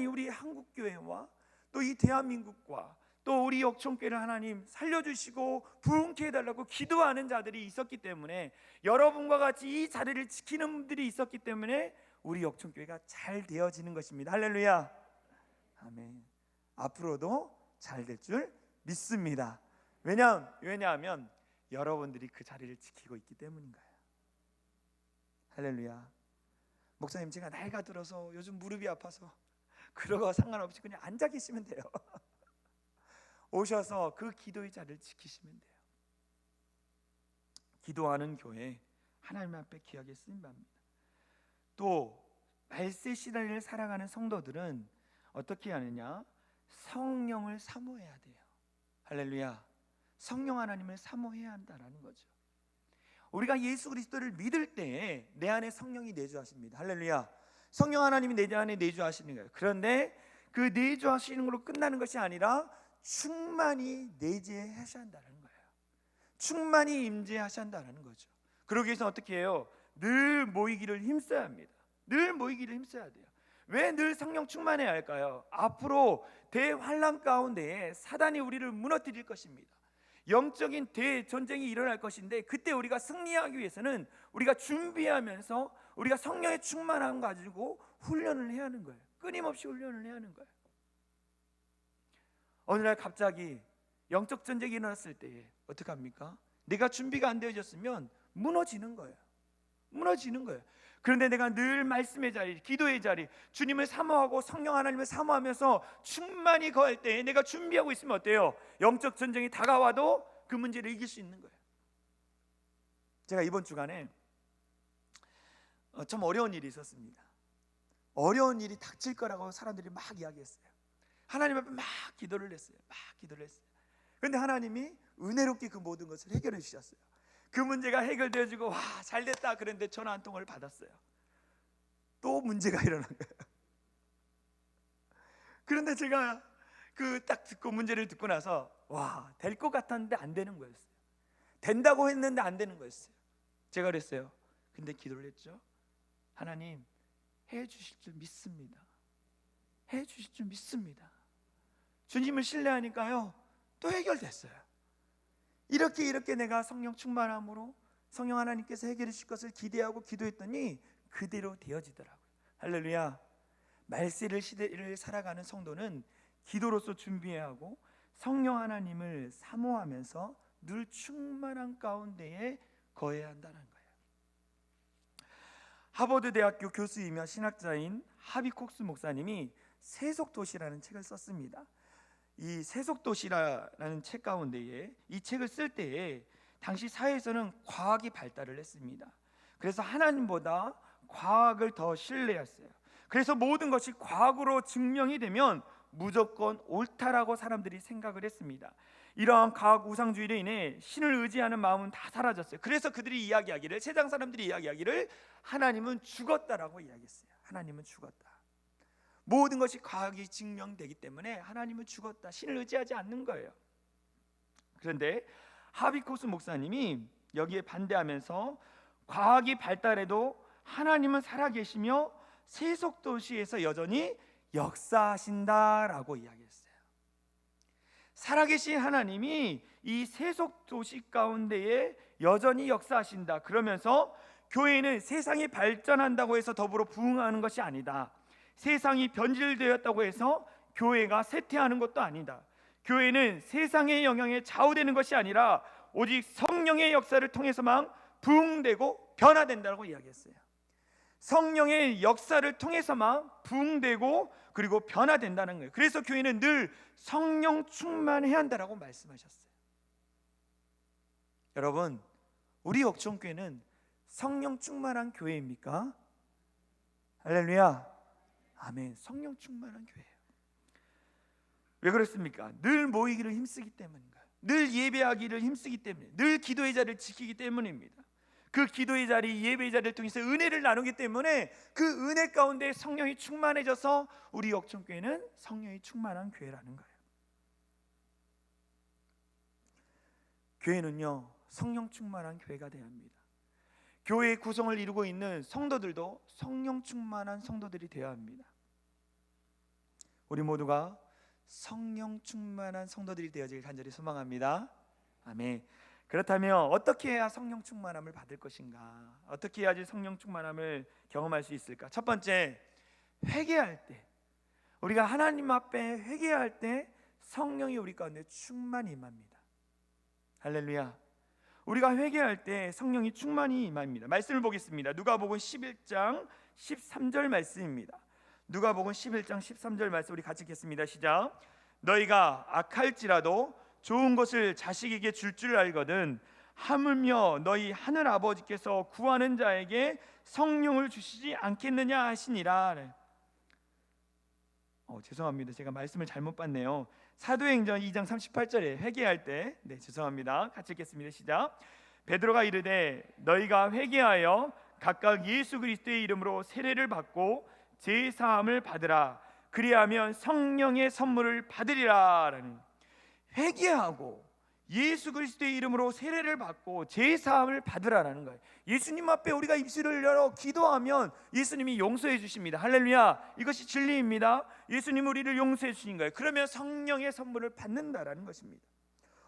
우리 한국교회와 또 이 대한민국과 또 우리 역촌교회를 하나님 살려주시고 부흥케 해달라고 기도하는 자들이 있었기 때문에, 여러분과 같이 이 자리를 지키는 분들이 있었기 때문에 우리 역촌교회가 잘 되어지는 것입니다. 할렐루야. 아멘. 앞으로도 잘 될 줄 믿습니다. 왜냐하면 여러분들이 그 자리를 지키고 있기 때문인 거예요. 할렐루야. 목사님, 제가 나이가 들어서 요즘 무릎이 아파서 그러고 상관없이 그냥 앉아 계시면 돼요. 오셔서 그 기도의 자리를 지키시면 돼요. 기도하는 교회 하나님 앞에 귀하게 쓰임받습니다. 또 말세 시대를 살아가는 성도들은 어떻게 하느냐? 성령을 사모해야 돼요. 할렐루야. 성령 하나님을 사모해야 한다라는 거죠. 우리가 예수 그리스도를 믿을 때에 내 안에 성령이 내주하십니다. 할렐루야. 성령 하나님이 내 안에 내주하시는 거예요. 그런데 그 내주하시는 걸로 끝나는 것이 아니라 충만히 내재하셔야 한다는 거예요. 충만히 임재하신다는 거죠. 그러기 위해서 어떻게 해요? 늘 모이기를 힘써야 합니다. 늘 모이기를 힘써야 돼요. 왜 늘 성령 충만해야 할까요? 앞으로 대환란 가운데에 사단이 우리를 무너뜨릴 것입니다. 영적인 대전쟁이 일어날 것인데 그때 우리가 승리하기 위해서는 우리가 준비하면서 우리가 성령의 충만함 가지고 훈련을 해야 하는 거예요. 끊임없이 훈련을 해야 하는 거예요. 어느 날 갑자기 영적 전쟁이 일어났을 때 어떻게 합니까? 내가 준비가 안 되어졌으면 무너지는 거예요. 무너지는 거예요. 그런데 내가 늘 말씀의 자리, 기도의 자리, 주님을 사모하고 성령 하나님을 사모하면서 충만히 거할 때 내가 준비하고 있으면 어때요? 영적 전쟁이 다가와도 그 문제를 이길 수 있는 거예요. 제가 이번 주간에 좀 어려운 일이 있었습니다. 어려운 일이 닥칠 거라고 사람들이 막 이야기했어요. 하나님 앞에 막 기도를 했어요. 그런데 하나님이 은혜롭게 그 모든 것을 해결해 주셨어요. 그 문제가 해결되어지고 와 잘됐다 그런데 전화 한 통을 받았어요. 또 문제가 일어난 거예요. 그런데 제가 그 딱 듣고 문제를 듣고 나서 와 될 것 같았는데 안 되는 거였어요. 된다고 했는데 안 되는 거였어요. 제가 그랬어요. 근데 기도를 했죠. 하나님 해 주실 줄 믿습니다. 해 주실 줄 믿습니다. 주님을 신뢰하니까요 또 해결됐어요. 이렇게 내가 성령 충만함으로 성령 하나님께서 해결해 주실 것을 기대하고 기도했더니 그대로 되어지더라고요. 할렐루야. 말세를 시대를 살아가는 성도는 기도로서 준비해야 하고 성령 하나님을 사모하면서 늘 충만한 가운데에 거해야 한다는 거예요. 하버드 대학교 교수이며 신학자인 하비콕스 목사님이 세속도시라는 책을 썼습니다. 이 세속도시라는 책 가운데에 이 책을 쓸 때에 당시 사회에서는 과학이 발달을 했습니다. 그래서 하나님보다 과학을 더 신뢰했어요. 그래서 모든 것이 과학으로 증명이 되면 무조건 옳다라고 사람들이 생각을 했습니다. 이러한 과학 우상주의로 인해 신을 의지하는 마음은 다 사라졌어요. 그래서 그들이 이야기하기를, 세상 사람들이 이야기하기를 하나님은 죽었다라고 이야기했어요. 하나님은 죽었다. 모든 것이 과학이 증명되기 때문에 하나님은 죽었다, 신을 의지하지 않는 거예요. 그런데 하비코스 목사님이 여기에 반대하면서 과학이 발달해도 하나님은 살아계시며 세속도시에서 여전히 역사하신다라고 이야기했어요. 살아계신 하나님이 이 세속도시 가운데에 여전히 역사하신다. 그러면서 교회는 세상이 발전한다고 해서 더불어 부흥하는 것이 아니다. 세상이 변질되었다고 해서 교회가 쇠퇴하는 것도 아니다. 교회는 세상의 영향에 좌우되는 것이 아니라 오직 성령의 역사를 통해서만 부흥되고 변화된다고 이야기했어요. 성령의 역사를 통해서만 부흥되고 그리고 변화된다는 거예요. 그래서 교회는 늘 성령 충만해야 한다라고 말씀하셨어요. 여러분, 우리 옥천교회는 성령 충만한 교회입니까? 할렐루야. 아멘. 성령 충만한 교회예요. 왜 그렇습니까? 늘 모이기를 힘쓰기 때문인가요? 늘 예배하기를 힘쓰기 때문에, 늘 기도의 자리를 지키기 때문입니다. 그 기도의 자리, 예배의 자리를 통해서 은혜를 나누기 때문에 그 은혜 가운데 성령이 충만해져서 우리 역천교회는 성령이 충만한 교회라는 거예요. 교회는요 성령 충만한 교회가 되어야 합니다. 교회의 구성을 이루고 있는 성도들도 성령 충만한 성도들이 되어야 합니다. 우리 모두가 성령 충만한 성도들이 되어지길 간절히 소망합니다. 아멘. 그렇다면 어떻게 해야 성령 충만함을 받을 것인가? 어떻게 해야지 성령 충만함을 경험할 수 있을까? 첫 번째, 회개할 때, 우리가 하나님 앞에 회개할 때 성령이 우리 가운데 충만히 임합니다. 할렐루야. 우리가 회개할 때 성령이 충만히 임합니다. 말씀을 보겠습니다. 누가복음 11장 13절 말씀입니다. 누가복음 11장 13절 말씀 우리 같이 읽겠습니다. 시작. 너희가 악할지라도 좋은 것을 자식에게 줄 줄 알거든 하물며 너희 하늘 아버지께서 구하는 자에게 성령을 주시지 않겠느냐 하시니라. 죄송합니다. 제가 말씀을 잘못 봤네요. 사도행전 2장 38절에 회개할 때, 죄송합니다. 같이 읽겠습니다. 시작. 베드로가 이르되 너희가 회개하여 각각 예수 그리스도의 이름으로 세례를 받고 제 사함을 받으라. 그리하면 성령의 선물을 받으리라. 라는. 회개하고 예수 그리스도의 이름으로 세례를 받고 제사함을 받으라는 거예요. 예수님 앞에 우리가 입술을 열어 기도하면 예수님이 용서해 주십니다. 할렐루야. 이것이 진리입니다. 예수님 우리를 용서해 주신 거예요. 그러면 성령의 선물을 받는다라는 것입니다.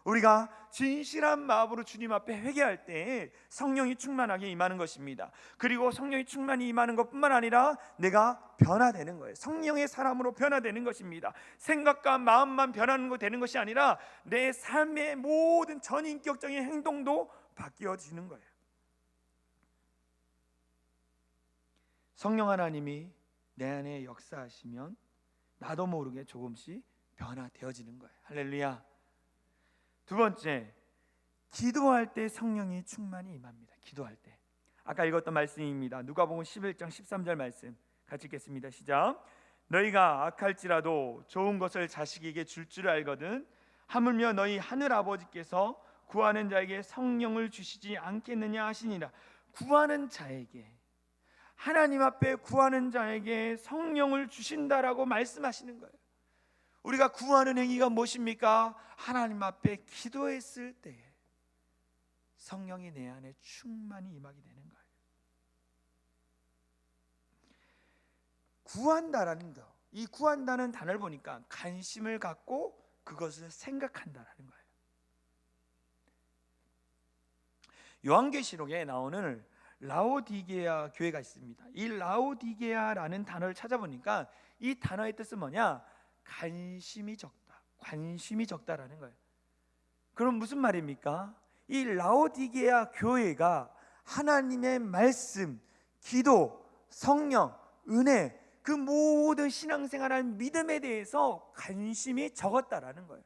우리가 진실한 마음으로 주님 앞에 회개할 때 성령이 충만하게 임하는 것입니다. 그리고 성령이 충만히 임하는 것뿐만 아니라 내가 변화되는 거예요. 성령의 사람으로 변화되는 것입니다. 생각과 마음만 변하는 거 되는 것이 아니라 내 삶의 모든 전인격적인 행동도 바뀌어지는 거예요. 성령 하나님이 내 안에 역사하시면 나도 모르게 조금씩 변화되어지는 거예요. 할렐루야. 두 번째, 기도할 때 성령이 충만히 임합니다. 기도할 때. 아까 읽었던 말씀입니다. 누가복음 11장 13절 말씀 같이 읽겠습니다. 시작. 너희가 악할지라도 좋은 것을 자식에게 줄 줄 알거든 하물며 너희 하늘 아버지께서 구하는 자에게 성령을 주시지 않겠느냐 하시니라. 구하는 자에게, 하나님 앞에 구하는 자에게 성령을 주신다라고 말씀하시는 거예요. 우리가 구하는 행위가 무엇입니까? 하나님 앞에 기도했을 때 성령이 내 안에 충만히 임하게 되는 거예요. 구한다라는 거, 이 구한다는 단어를 보니까 관심을 갖고 그것을 생각한다라는 거예요. 요한계시록에 나오는 라오디게아 교회가 있습니다. 이 라오디게아라는 단어를 찾아보니까 이 단어의 뜻은 뭐냐? 관심이 적다, 관심이 적다라는 거예요. 그럼 무슨 말입니까? 이 라오디게아 교회가 하나님의 말씀, 기도, 성령, 은혜, 그 모든 신앙생활한 믿음에 대해서 관심이 적었다라는 거예요.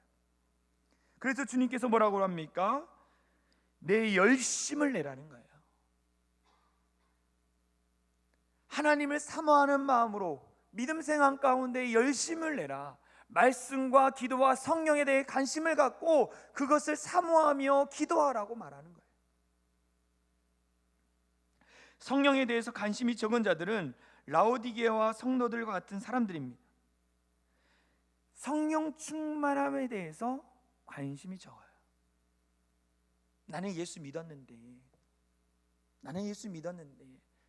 그래서 주님께서 뭐라고 합니까? 내 열심을 내라는 거예요. 하나님을 사모하는 마음으로 믿음 생활 가운데 열심을 내라. 말씀과 기도와 성령에 대해 관심을 갖고 그것을 사모하며 기도하라고 말하는 거예요. 성령에 대해서 관심이 적은 자들은 라오디게아와 성도들과 같은 사람들입니다. 성령 충만함에 대해서 관심이 적어요. 나는 예수 믿었는데,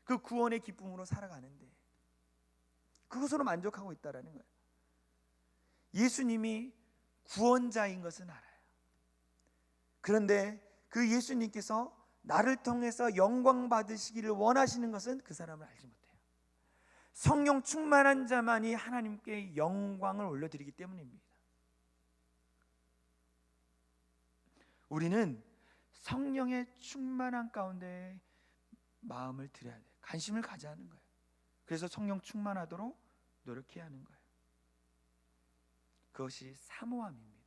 그 구원의 기쁨으로 살아가는데 그것으로 만족하고 있다라는 거예요. 예수님이 구원자인 것은 알아요. 그런데 그 예수님께서 나를 통해서 영광 받으시기를 원하시는 것은 그 사람을 알지 못해요. 성령 충만한 자만이 하나님께 영광을 올려드리기 때문입니다. 우리는 성령의 충만한 가운데 마음을 들여야 돼요. 관심을 가져야 하는 거예요. 그래서 성령 충만하도록 노력해야 하는 거예요. 그것이 사모함입니다.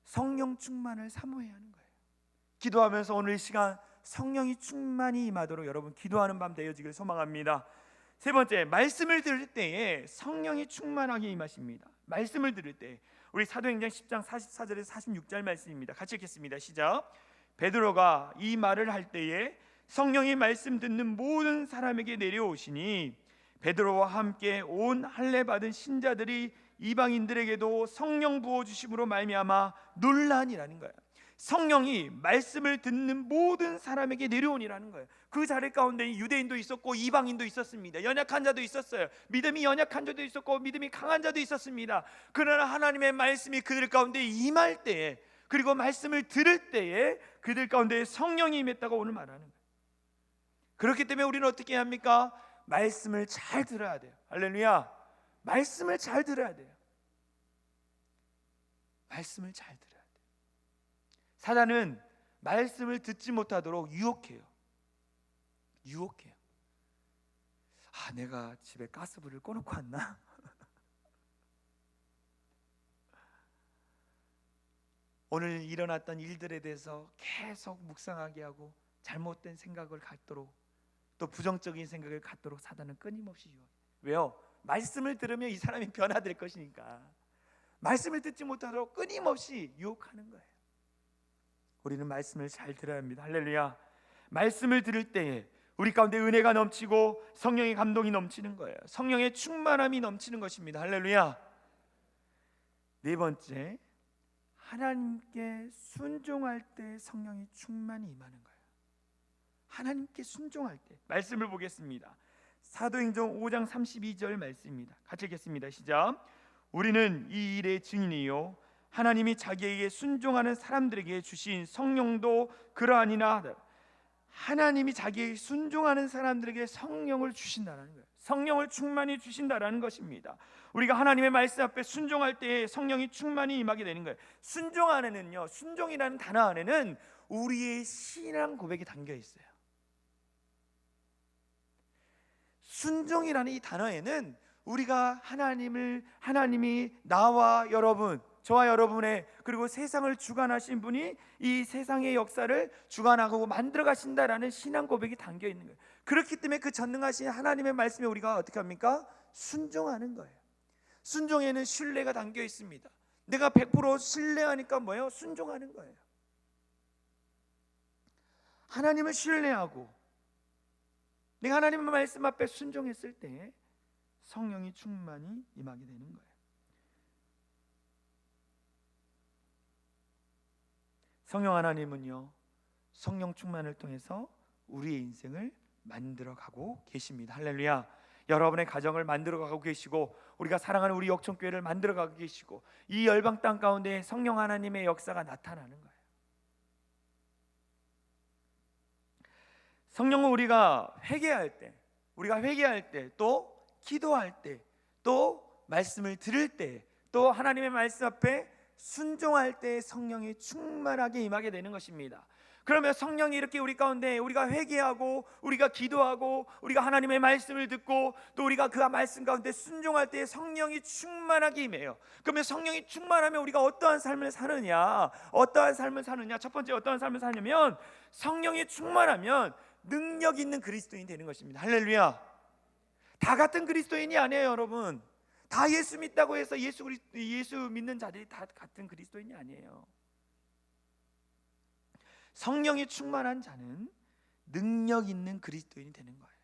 성령 충만을 사모해야 하는 거예요. 기도하면서 오늘 이 시간 성령이 충만히 임하도록 여러분 기도하는 밤 되어지길 소망합니다. 세 번째, 말씀을 들을 때에 성령이 충만하게 임하십니다. 말씀을 들을 때 우리 사도행전 10장 44절에서 46절 말씀입니다. 같이 읽겠습니다. 시작. 베드로가 이 말을 할 때에 성령이 말씀 듣는 모든 사람에게 내려오시니 베드로와 함께 온 할례 받은 신자들이 이방인들에게도 성령 부어 주심으로 말미암아 놀라니라는 거예요. 성령이 말씀을 듣는 모든 사람에게 내려오니라는 거예요. 그 자리 가운데 유대인도 있었고 이방인도 있었습니다. 연약한 자도 있었어요. 믿음이 연약한 자도 있었고 믿음이 강한 자도 있었습니다. 그러나 하나님의 말씀이 그들 가운데 임할 때에, 그리고 말씀을 들을 때에 그들 가운데 성령이 임했다고 오늘 말하는 거예요. 그렇기 때문에 우리는 어떻게 해야 합니까? 말씀을 잘 들어야 돼요. 할렐루야. 말씀을 잘 들어야 돼요. 말씀을 잘 들어야 돼요. 사단은 말씀을 듣지 못하도록 유혹해요. 아, 내가 집에 가스불을 꺼놓고 왔나? 오늘 일어났던 일들에 대해서 계속 묵상하게 하고 잘못된 생각을 갖도록, 또 부정적인 생각을 갖도록 사단은 끊임없이 유혹해요. 왜요? 말씀을 들으면 이 사람이 변화될 것이니까. 말씀을 듣지 못하도록 끊임없이 유혹하는 거예요. 우리는 말씀을 잘 들어야 합니다. 할렐루야. 말씀을 들을 때에 우리 가운데 은혜가 넘치고 성령의 감동이 넘치는 거예요. 성령의 충만함이 넘치는 것입니다. 할렐루야. 네 번째, 하나님께 순종할 때 성령이 충만히 임하는 거예요. 하나님께 순종할 때. 말씀을 보겠습니다. 사도행전 5장 32절 말씀입니다. 같이 읽겠습니다. 시작. 우리는 이 일의 증인이요 하나님이 자기에게 순종하는 사람들에게 주신 성령도 그러하니라. 하나님이 자기에게 순종하는 사람들에게 성령을 주신다는 거예요. 성령을 충만히 주신다라는 것입니다. 우리가 하나님의 말씀 앞에 순종할 때 성령이 충만히 임하게 되는 거예요. 순종 안에는요, 순종이라는 단어 안에는 우리의 신앙 고백이 담겨 있어요. 순종이라는 이 단어에는 우리가 하나님이 나와 여러분, 저와 여러분의, 그리고 세상을 주관하신 분이 이 세상의 역사를 주관하고 만들어 가신다라는 신앙 고백이 담겨 있는 거예요. 그렇기 때문에 그 전능하신 하나님의 말씀에 우리가 어떻게 합니까? 순종하는 거예요. 순종에는 신뢰가 담겨 있습니다. 내가 100% 신뢰하니까 뭐예요? 순종하는 거예요. 하나님을 신뢰하고 내가 하나님의 말씀 앞에 순종했을 때 성령이 충만히 임하게 되는 거예요. 성령 하나님은요, 성령 충만을 통해서 우리의 인생을 만들어가고 계십니다. 할렐루야. 여러분의 가정을 만들어가고 계시고, 우리가 사랑하는 우리 역청교회를 만들어가고 계시고, 이 열방 땅 가운데 성령 하나님의 역사가 나타나는 거예요. 성령은 우리가 회개할 때, 또 기도할 때, 또 말씀을 들을 때, 또 하나님의 말씀 앞에 순종할 때 성령이 충만하게 임하게 되는 것입니다. 그러면 성령이 이렇게 우리 가운데, 우리가 회개하고 우리가 기도하고 우리가 하나님의 말씀을 듣고 또 우리가 그 말씀 가운데 순종할 때 성령이 충만하게 임해요. 그러면 성령이 충만하면 우리가 어떠한 삶을 사느냐? 첫 번째 어떠한 삶을 사냐면, 성령이 충만하면 능력 있는 그리스도인이 되는 것입니다. 할렐루야. 다 같은 그리스도인이 아니에요, 여러분. 다 예수 믿다고 해서 예수 믿는 자들이 다 같은 그리스도인이 아니에요. 성령이 충만한 자는 능력 있는 그리스도인이 되는 거예요.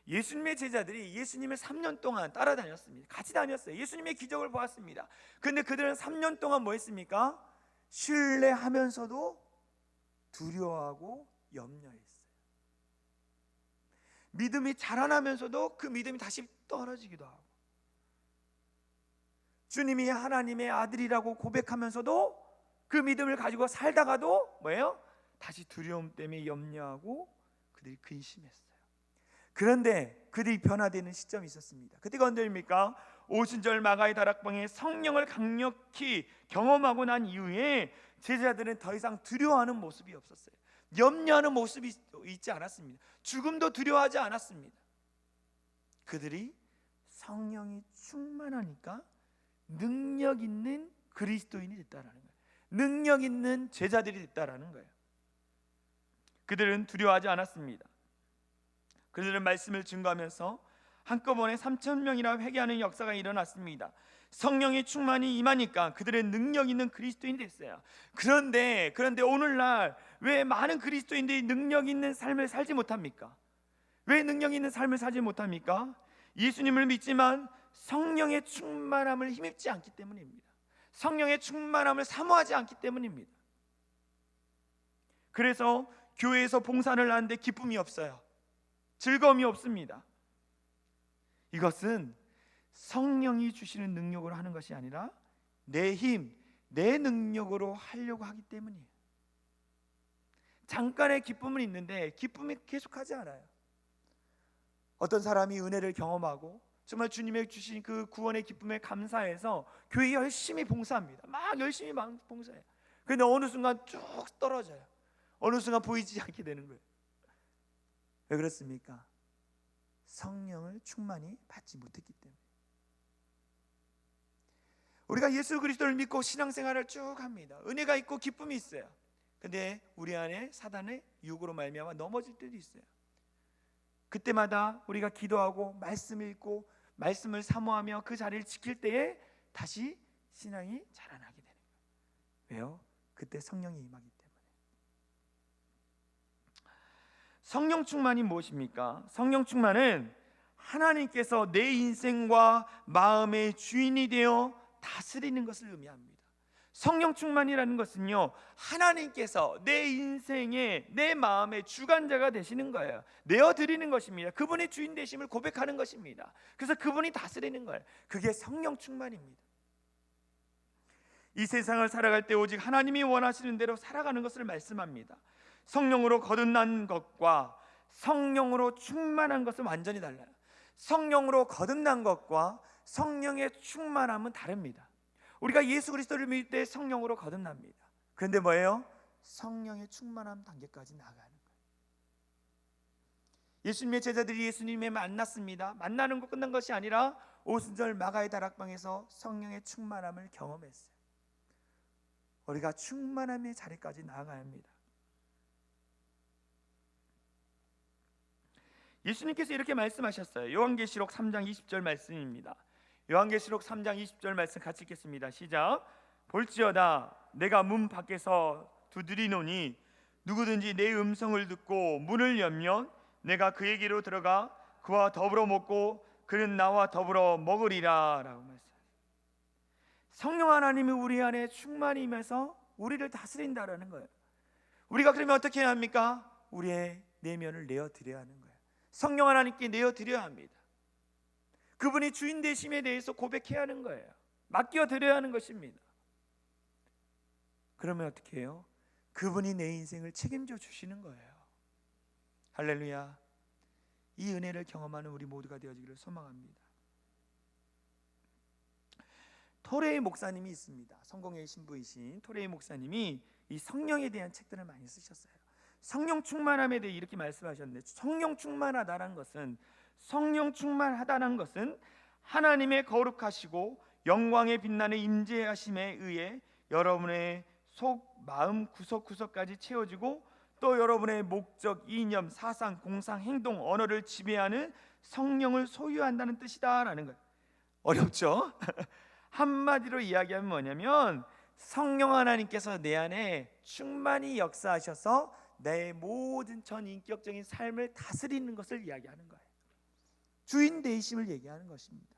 예수님의 제자들이 예수님을 3년 동안 따라다녔습니다. 같이 다녔어요. 예수님의 기적을 보았습니다. 그런데 그들은 3년 동안 뭐 했습니까? 신뢰하면서도 두려워하고 염려했어요. 믿음이 자라나면서도 그 믿음이 다시 떨어지기도 하고, 주님이 하나님의 아들이라고 고백하면서도 그 믿음을 가지고 살다가도 뭐예요? 다시 두려움 때문에 염려하고 그들이 근심했어요. 그런데 그들이 변화되는 시점이 있었습니다. 그때가 언제입니까? 오순절 마가의 다락방에 성령을 강력히 경험하고 난 이후에 제자들은 더 이상 두려워하는 모습이 없었어요. 염려하는 모습이 있지 않았습니다. 죽음도 두려워하지 않았습니다. 그들이 성령이 충만하니까 능력 있는 그리스도인이 됐다라는 거예요. 능력 있는 제자들이 됐다라는 거예요. 그들은 두려워하지 않았습니다. 그들은 말씀을 증거하면서 한꺼번에 3,000명이나 회개하는 역사가 일어났습니다. 성령이 충만히 임하니까 그들의 능력 있는 그리스도인이 됐어요. 그런데 오늘날 왜 많은 그리스도인들이 능력 있는 삶을 살지 못합니까? 왜 능력 있는 삶을 살지 못합니까? 예수님을 믿지만 성령의 충만함을 힘입지 않기 때문입니다. 성령의 충만함을 사모하지 않기 때문입니다. 그래서 교회에서 봉사를 하는데 기쁨이 없어요. 즐거움이 없습니다. 이것은 성령이 주시는 능력으로 하는 것이 아니라 내 힘, 내 능력으로 하려고 하기 때문이에요. 잠깐의 기쁨은 있는데 기쁨이 계속하지 않아요. 어떤 사람이 은혜를 경험하고 정말 주님의 주신 그 구원의 기쁨에 감사해서 교회에 열심히 봉사합니다. 막 열심히 봉사해요. 그런데 어느 순간 쭉 떨어져요. 어느 순간 보이지 않게 되는 거예요. 왜 그렇습니까? 성령을 충만히 받지 못했기 때문에. 우리가 예수 그리스도를 믿고 신앙생활을 쭉 합니다. 은혜가 있고 기쁨이 있어요. 근데 우리 안에 사단의 유혹으로 말미암아 넘어질 때도 있어요. 그때마다 우리가 기도하고 말씀을 읽고 말씀을 사모하며 그 자리를 지킬 때에 다시 신앙이 자라나게 되는 거예요. 왜요? 그때 성령이 임하기 때문에. 성령 충만이 무엇입니까? 성령 충만은 하나님께서 내 인생과 마음의 주인이 되어 다스리는 것을 의미합니다. 성령 충만이라는 것은요, 하나님께서 내 인생에, 내 마음의 주관자가 되시는 거예요. 내어드리는 것입니다. 그분의 주인 되심을 고백하는 것입니다. 그래서 그분이 다스리는 거예요. 그게 성령 충만입니다. 이 세상을 살아갈 때 오직 하나님이 원하시는 대로 살아가는 것을 말씀합니다. 성령으로 거듭난 것과 성령으로 충만한 것은 완전히 달라요. 성령으로 거듭난 것과 성령의 충만함은 다릅니다. 우리가 예수 그리스도를 믿을 때 성령으로 거듭납니다. 그런데 뭐예요? 성령의 충만함 단계까지 나가는 거예요. 예수님의 제자들이 예수님에 만났습니다. 만나는 거 끝난 것이 아니라 오순절 마가의 다락방에서 성령의 충만함을 경험했어요. 우리가 충만함의 자리까지 나아가야 합니다. 예수님께서 이렇게 말씀하셨어요. 요한계시록 3장 20절 말씀입니다. 요한계시록 3장 20절 말씀 같이 읽겠습니다. 시작. 볼지어다 내가 문 밖에서 두드리노니 누구든지 내 음성을 듣고 문을 열면 내가 그에게로 들어가 그와 더불어 먹고 그는 나와 더불어 먹으리라 라고 말씀하셨어요. 성령 하나님이 우리 안에 충만히 임해서 우리를 다스린다라는 거예요. 우리가 그러면 어떻게 해야 합니까? 우리의 내면을 내어드려야 하는 거예요. 성령 하나님께 내어드려야 합니다. 그분이 주인 되심에 대해서 고백해야 하는 거예요. 맡겨드려야 하는 것입니다. 그러면 어떻게 해요? 그분이 내 인생을 책임져 주시는 거예요. 할렐루야. 이 은혜를 경험하는 우리 모두가 되어지기를 소망합니다. 토레이 목사님이 있습니다. 성공의 신부이신 토레이 목사님이 이 성령에 대한 책들을 많이 쓰셨어요. 성령 충만함에 대해 이렇게 말씀하셨는데, 성령 충만하다는 것은 하나님의 거룩하시고 영광의 빛나는 임재하심에 의해 여러분의 속, 마음 구석구석까지 채워지고 또 여러분의 목적, 이념, 사상, 공상, 행동, 언어를 지배하는 성령을 소유한다는 뜻이다라는 거예요. 어렵죠? 한마디로 이야기하면 뭐냐면 성령 하나님께서 내 안에 충만히 역사하셔서 내 모든 전 인격적인 삶을 다스리는 것을 이야기하는 거예요. 주인 되심을 얘기하는 것입니다.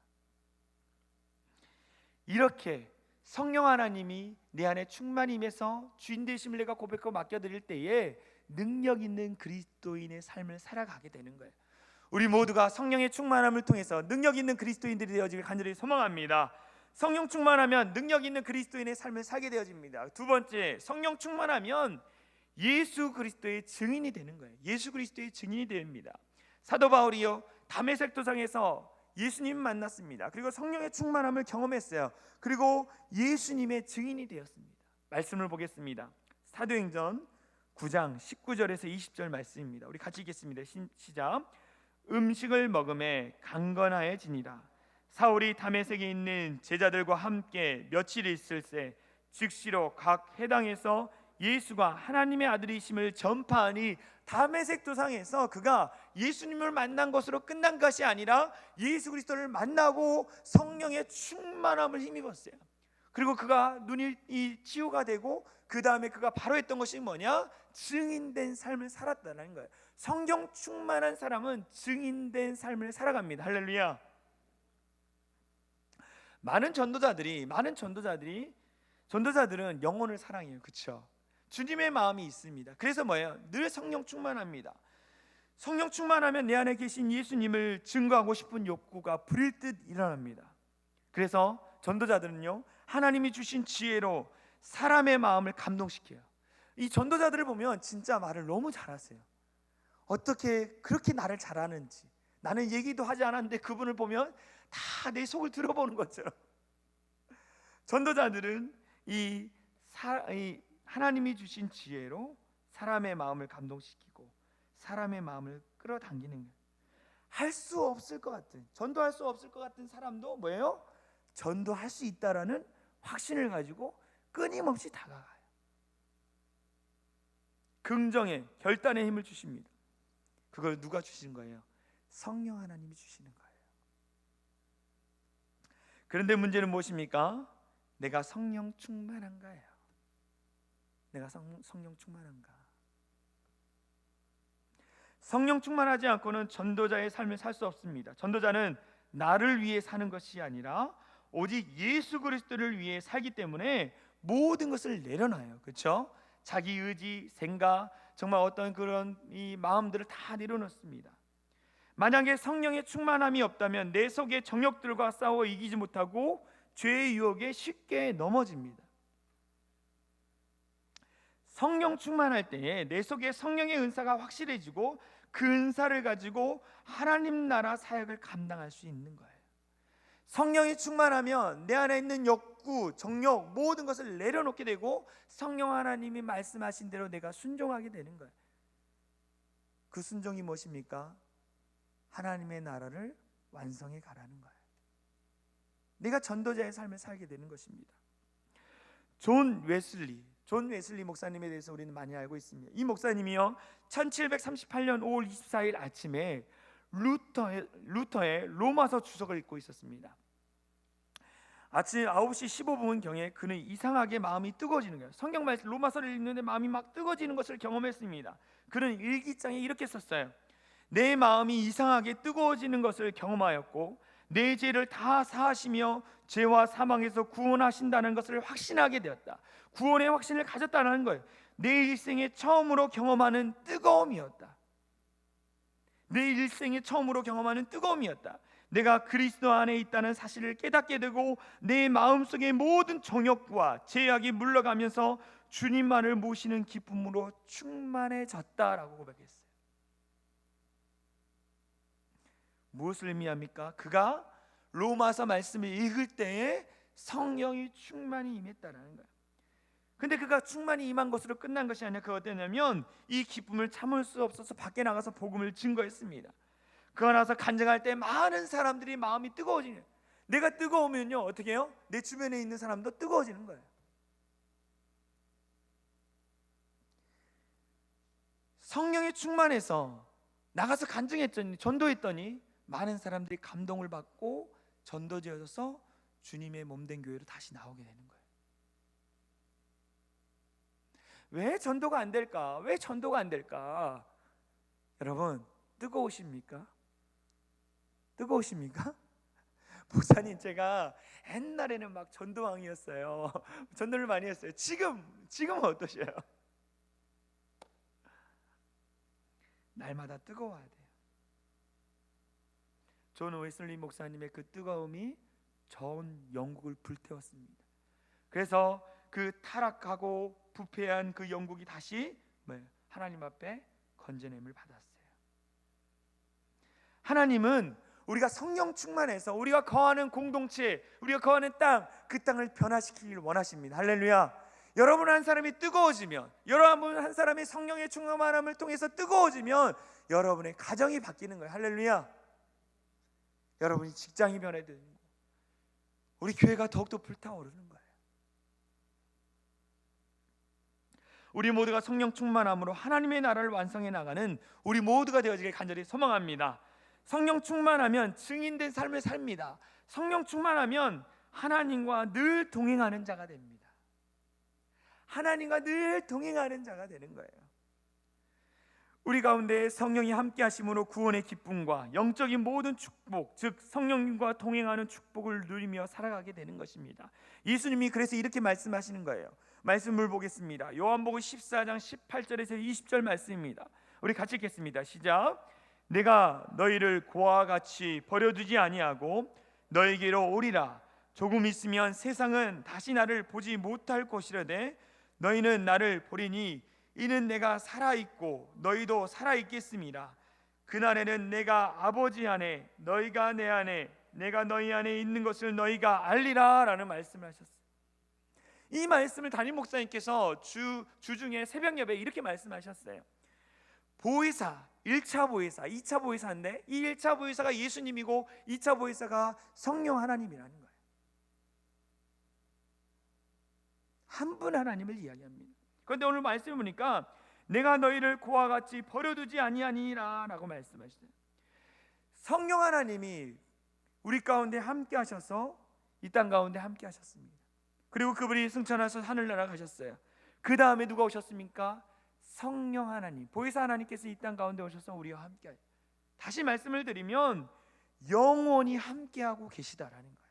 이렇게 성령 하나님이 내 안에 충만히 임해서 주인 되심을 내가 고백하고 맡겨드릴 때에 능력 있는 그리스도인의 삶을 살아가게 되는 거예요. 우리 모두가 성령의 충만함을 통해서 능력 있는 그리스도인들이 되어지길 간절히 소망합니다. 성령 충만하면 능력 있는 그리스도인의 삶을 살게 되어집니다. 두 번째, 성령 충만하면 예수 그리스도의 증인이 되는 거예요. 예수 그리스도의 증인이 됩니다. 사도 바울이요 다메섹 도상에서 예수님 만났습니다. 그리고 성령의 충만함을 경험했어요. 그리고 예수님의 증인이 되었습니다. 말씀을 보겠습니다. 사도행전 9장 19절에서 20절 말씀입니다. 우리 같이 읽겠습니다. 시작. 음식을 먹음에 강건하여지니라. 사울이 다메섹에 있는 제자들과 함께 며칠 있을새 즉시로 각 해당에서 예수가 하나님의 아들이심을 전파하니, 다메섹 도상에서 그가 예수님을 만난 것으로 끝난 것이 아니라 예수 그리스도를 만나고 성령의 충만함을 힘입었어요. 그리고 그가 눈이 치유가 되고 그 다음에 그가 바로 했던 것이 뭐냐? 증인된 삶을 살았다는 거예요. 성령 충만한 사람은 증인된 삶을 살아갑니다. 할렐루야. 많은 전도자들은 영혼을 사랑해요. 그렇죠? 주님의 마음이 있습니다. 그래서 뭐예요? 늘 성령 충만합니다. 성령 충만하면 내 안에 계신 예수님을 증거하고 싶은 욕구가 불일 듯 일어납니다. 그래서 전도자들은요 하나님이 주신 지혜로 사람의 마음을 감동시켜요. 이 전도자들을 보면 진짜 말을 너무 잘하세요. 어떻게 그렇게 나를 잘하는지, 나는 얘기도 하지 않았는데 그분을 보면 다 내 속을 들어보는 것처럼. 전도자들은 이 하나님이 주신 지혜로 사람의 마음을 감동시키고 사람의 마음을 끌어당기는 거예요. 할 수 없을 것 같은, 전도할 수 없을 것 같은 사람도 뭐예요? 전도할 수 있다라는 확신을 가지고 끊임없이 다가가요. 긍정의 결단의 힘을 주십니다. 그걸 누가 주신 거예요? 성령 하나님이 주시는 거예요. 그런데 문제는 무엇입니까? 내가 성령 충만한가요? 내가 성령 충만한가? 성령 충만하지 않고는 전도자의 삶을 살 수 없습니다. 전도자는 나를 위해 사는 것이 아니라 오직 예수 그리스도를 위해 살기 때문에 모든 것을 내려놔요. 그렇죠? 자기 의지, 생각, 정말 어떤 그런 이 마음들을 다 내려놓습니다. 만약에 성령의 충만함이 없다면 내 속의 정욕들과 싸워 이기지 못하고 죄의 유혹에 쉽게 넘어집니다. 성령 충만할 때에 내 속에 성령의 은사가 확실해지고 그 은사를 가지고 하나님 나라 사역을 감당할 수 있는 거예요. 성령이 충만하면 내 안에 있는 욕구, 정욕 모든 것을 내려놓게 되고 성령 하나님이 말씀하신 대로 내가 순종하게 되는 거예요. 그 순종이 무엇입니까? 하나님의 나라를 완성해 가라는 거예요. 내가 전도자의 삶을 살게 되는 것입니다. 존 웨슬리 목사님에 대해서 우리는 많이 알고 있습니다. 이 목사님이요 1738년 5월 24일 아침에 루터의 로마서 주석을 읽고 있었습니다. 아침 9시 15분 경에 그는 이상하게 마음이 뜨거워지는 거예요. 성경 말씀 로마서를 읽는데 마음이 막 뜨거워지는 것을 경험했습니다. 그는 일기장에 이렇게 썼어요. 내 마음이 이상하게 뜨거워지는 것을 경험하였고 내 죄를 다 사하시며 죄와 사망에서 구원하신다는 것을 확신하게 되었다. 구원의 확신을 가졌다는 거예요. 내 일생에 처음으로 경험하는 뜨거움이었다. 내 일생에 처음으로 경험하는 뜨거움이었다. 내가 그리스도 안에 있다는 사실을 깨닫게 되고 내 마음속의 모든 정욕과 죄악이 물러가면서 주님만을 모시는 기쁨으로 충만해졌다라고 고백했어요. 무엇을 의미합니까? 그가 로마서 말씀을 읽을 때에 성령이 충만히 임했다라는 거예요. 근데 그가 충만히 임한 것으로 끝난 것이 아니라 그가 어땠냐면 이 기쁨을 참을 수 없어서 밖에 나가서 복음을 증거했습니다. 그가 나서 간증할 때 많은 사람들이 마음이 뜨거워지는 거예요. 내가 뜨거우면요 어떻게 해요? 내 주변에 있는 사람도 뜨거워지는 거예요. 성령이 충만해서 나가서 간증했더니 전도했더니 많은 사람들이 감동을 받고 전도되어져서 주님의 몸된 교회로 다시 나오게 되는 거예요. 왜 전도가 안 될까? 왜 전도가 안 될까? 여러분 뜨거우십니까? 뜨거우십니까? 목사님 제가 옛날에는 막 전도왕이었어요. 전도를 많이 했어요. 지금은 어떠셔요? 날마다 뜨거워야 돼요. 존 웨슬리 목사님의 그 뜨거움이 전 영국을 불태웠습니다. 그래서 그 타락하고 부패한 그 영국이 다시 하나님 앞에 건져냄을 받았어요. 하나님은 우리가 성령 충만해서 우리가 거하는 공동체, 우리가 거하는 땅, 그 땅을 변화시키길 원하십니다. 할렐루야. 여러분 한 사람이 뜨거워지면, 여러분 한 사람이 성령의 충만함을 통해서 뜨거워지면 여러분의 가정이 바뀌는 거예요. 할렐루야. 여러분이 직장이 변화되는 거예요. 우리 교회가 더욱더 불타오르는 거예요. 우리 모두가 성령 충만함으로 하나님의 나라를 완성해 나가는 우리 모두가 되어지길 간절히 소망합니다. 성령 충만하면 증인된 삶을 삽니다. 성령 충만하면 하나님과 늘 동행하는 자가 됩니다. 하나님과 늘 동행하는 자가 되는 거예요. 우리 가운데 성령이 함께 하심으로 구원의 기쁨과 영적인 모든 축복, 즉 성령님과 동행하는 축복을 누리며 살아가게 되는 것입니다. 예수님이 그래서 이렇게 말씀하시는 거예요. 말씀을 보겠습니다. 요한복음 14장 18절에서 20절 말씀입니다. 우리 같이 읽겠습니다. 시작. 내가 너희를 고아와 같이 버려두지 아니하고 너희에게로 오리라. 조금 있으면 세상은 다시 나를 보지 못할 것이라되 너희는 나를 보리니 이는 내가 살아있고 너희도 살아있겠습니다. 그날에는 내가 아버지 안에 너희가 내 안에 내가 너희 안에 있는 것을 너희가 알리라 라는 말씀을 하셨어요. 이 말씀을 담임 목사님께서 주중에 새벽 예배에 이렇게 말씀하셨어요. 보혜사 1차 보혜사 2차 보혜사인데 이 1차 보혜사가 예수님이고 2차 보혜사가 성령 하나님이라는 거예요. 한 분 하나님을 이야기합니다. 그런데 오늘 말씀을 보니까 내가 너희를 고아 같이 버려두지 아니하니라 라고 말씀하시죠. 성령 하나님이 우리 가운데 함께 하셔서 이 땅 가운데 함께 하셨습니다. 그리고 그분이 승천하셔서 하늘나라 가셨어요. 그 다음에 누가 오셨습니까? 성령 하나님, 보혜사 하나님께서 이 땅 가운데 오셔서 우리와 함께 하셨어요. 다시 말씀을 드리면 영원히 함께하고 계시다라는 거예요.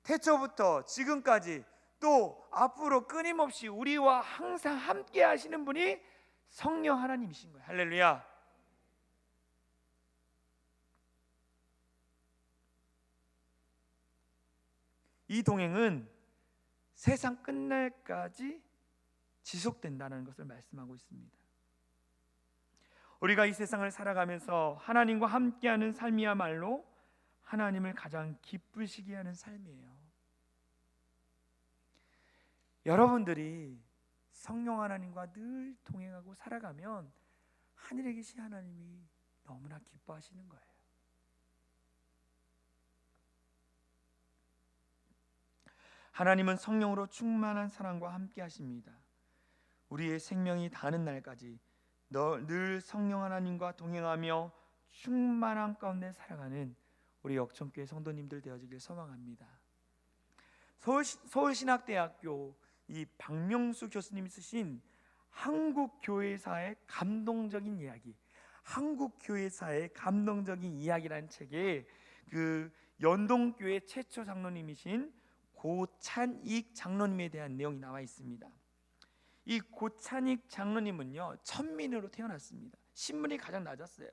태초부터 지금까지 또 앞으로 끊임없이 우리와 항상 함께 하시는 분이 성령 하나님이신 거예요. 할렐루야. 이 동행은 세상 끝날까지 지속된다는 것을 말씀하고 있습니다. 우리가 이 세상을 살아가면서 하나님과 함께하는 삶이야말로 하나님을 가장 기쁘시게 하는 삶이에요. 여러분들이 성령 하나님과 늘 동행하고 살아가면 하늘에 계신 하나님이 너무나 기뻐하시는 거예요. 하나님은 성령으로 충만한 사랑과 함께 하십니다. 우리의 생명이 다하는 날까지 늘 성령 하나님과 동행하며 충만한 가운데 살아가는 우리 역천교회 성도님들 되어지길 소망합니다. 서울신학대학교 이 박명수 교수님이 쓰신 한국교회사의 감동적인 이야기, 한국교회사의 감동적인 이야기라는 책에 그 연동교회 최초 장로님이신 고찬익 장로님에 대한 내용이 나와 있습니다. 이 고찬익 장로님은요, 천민으로 태어났습니다. 신분이 가장 낮았어요.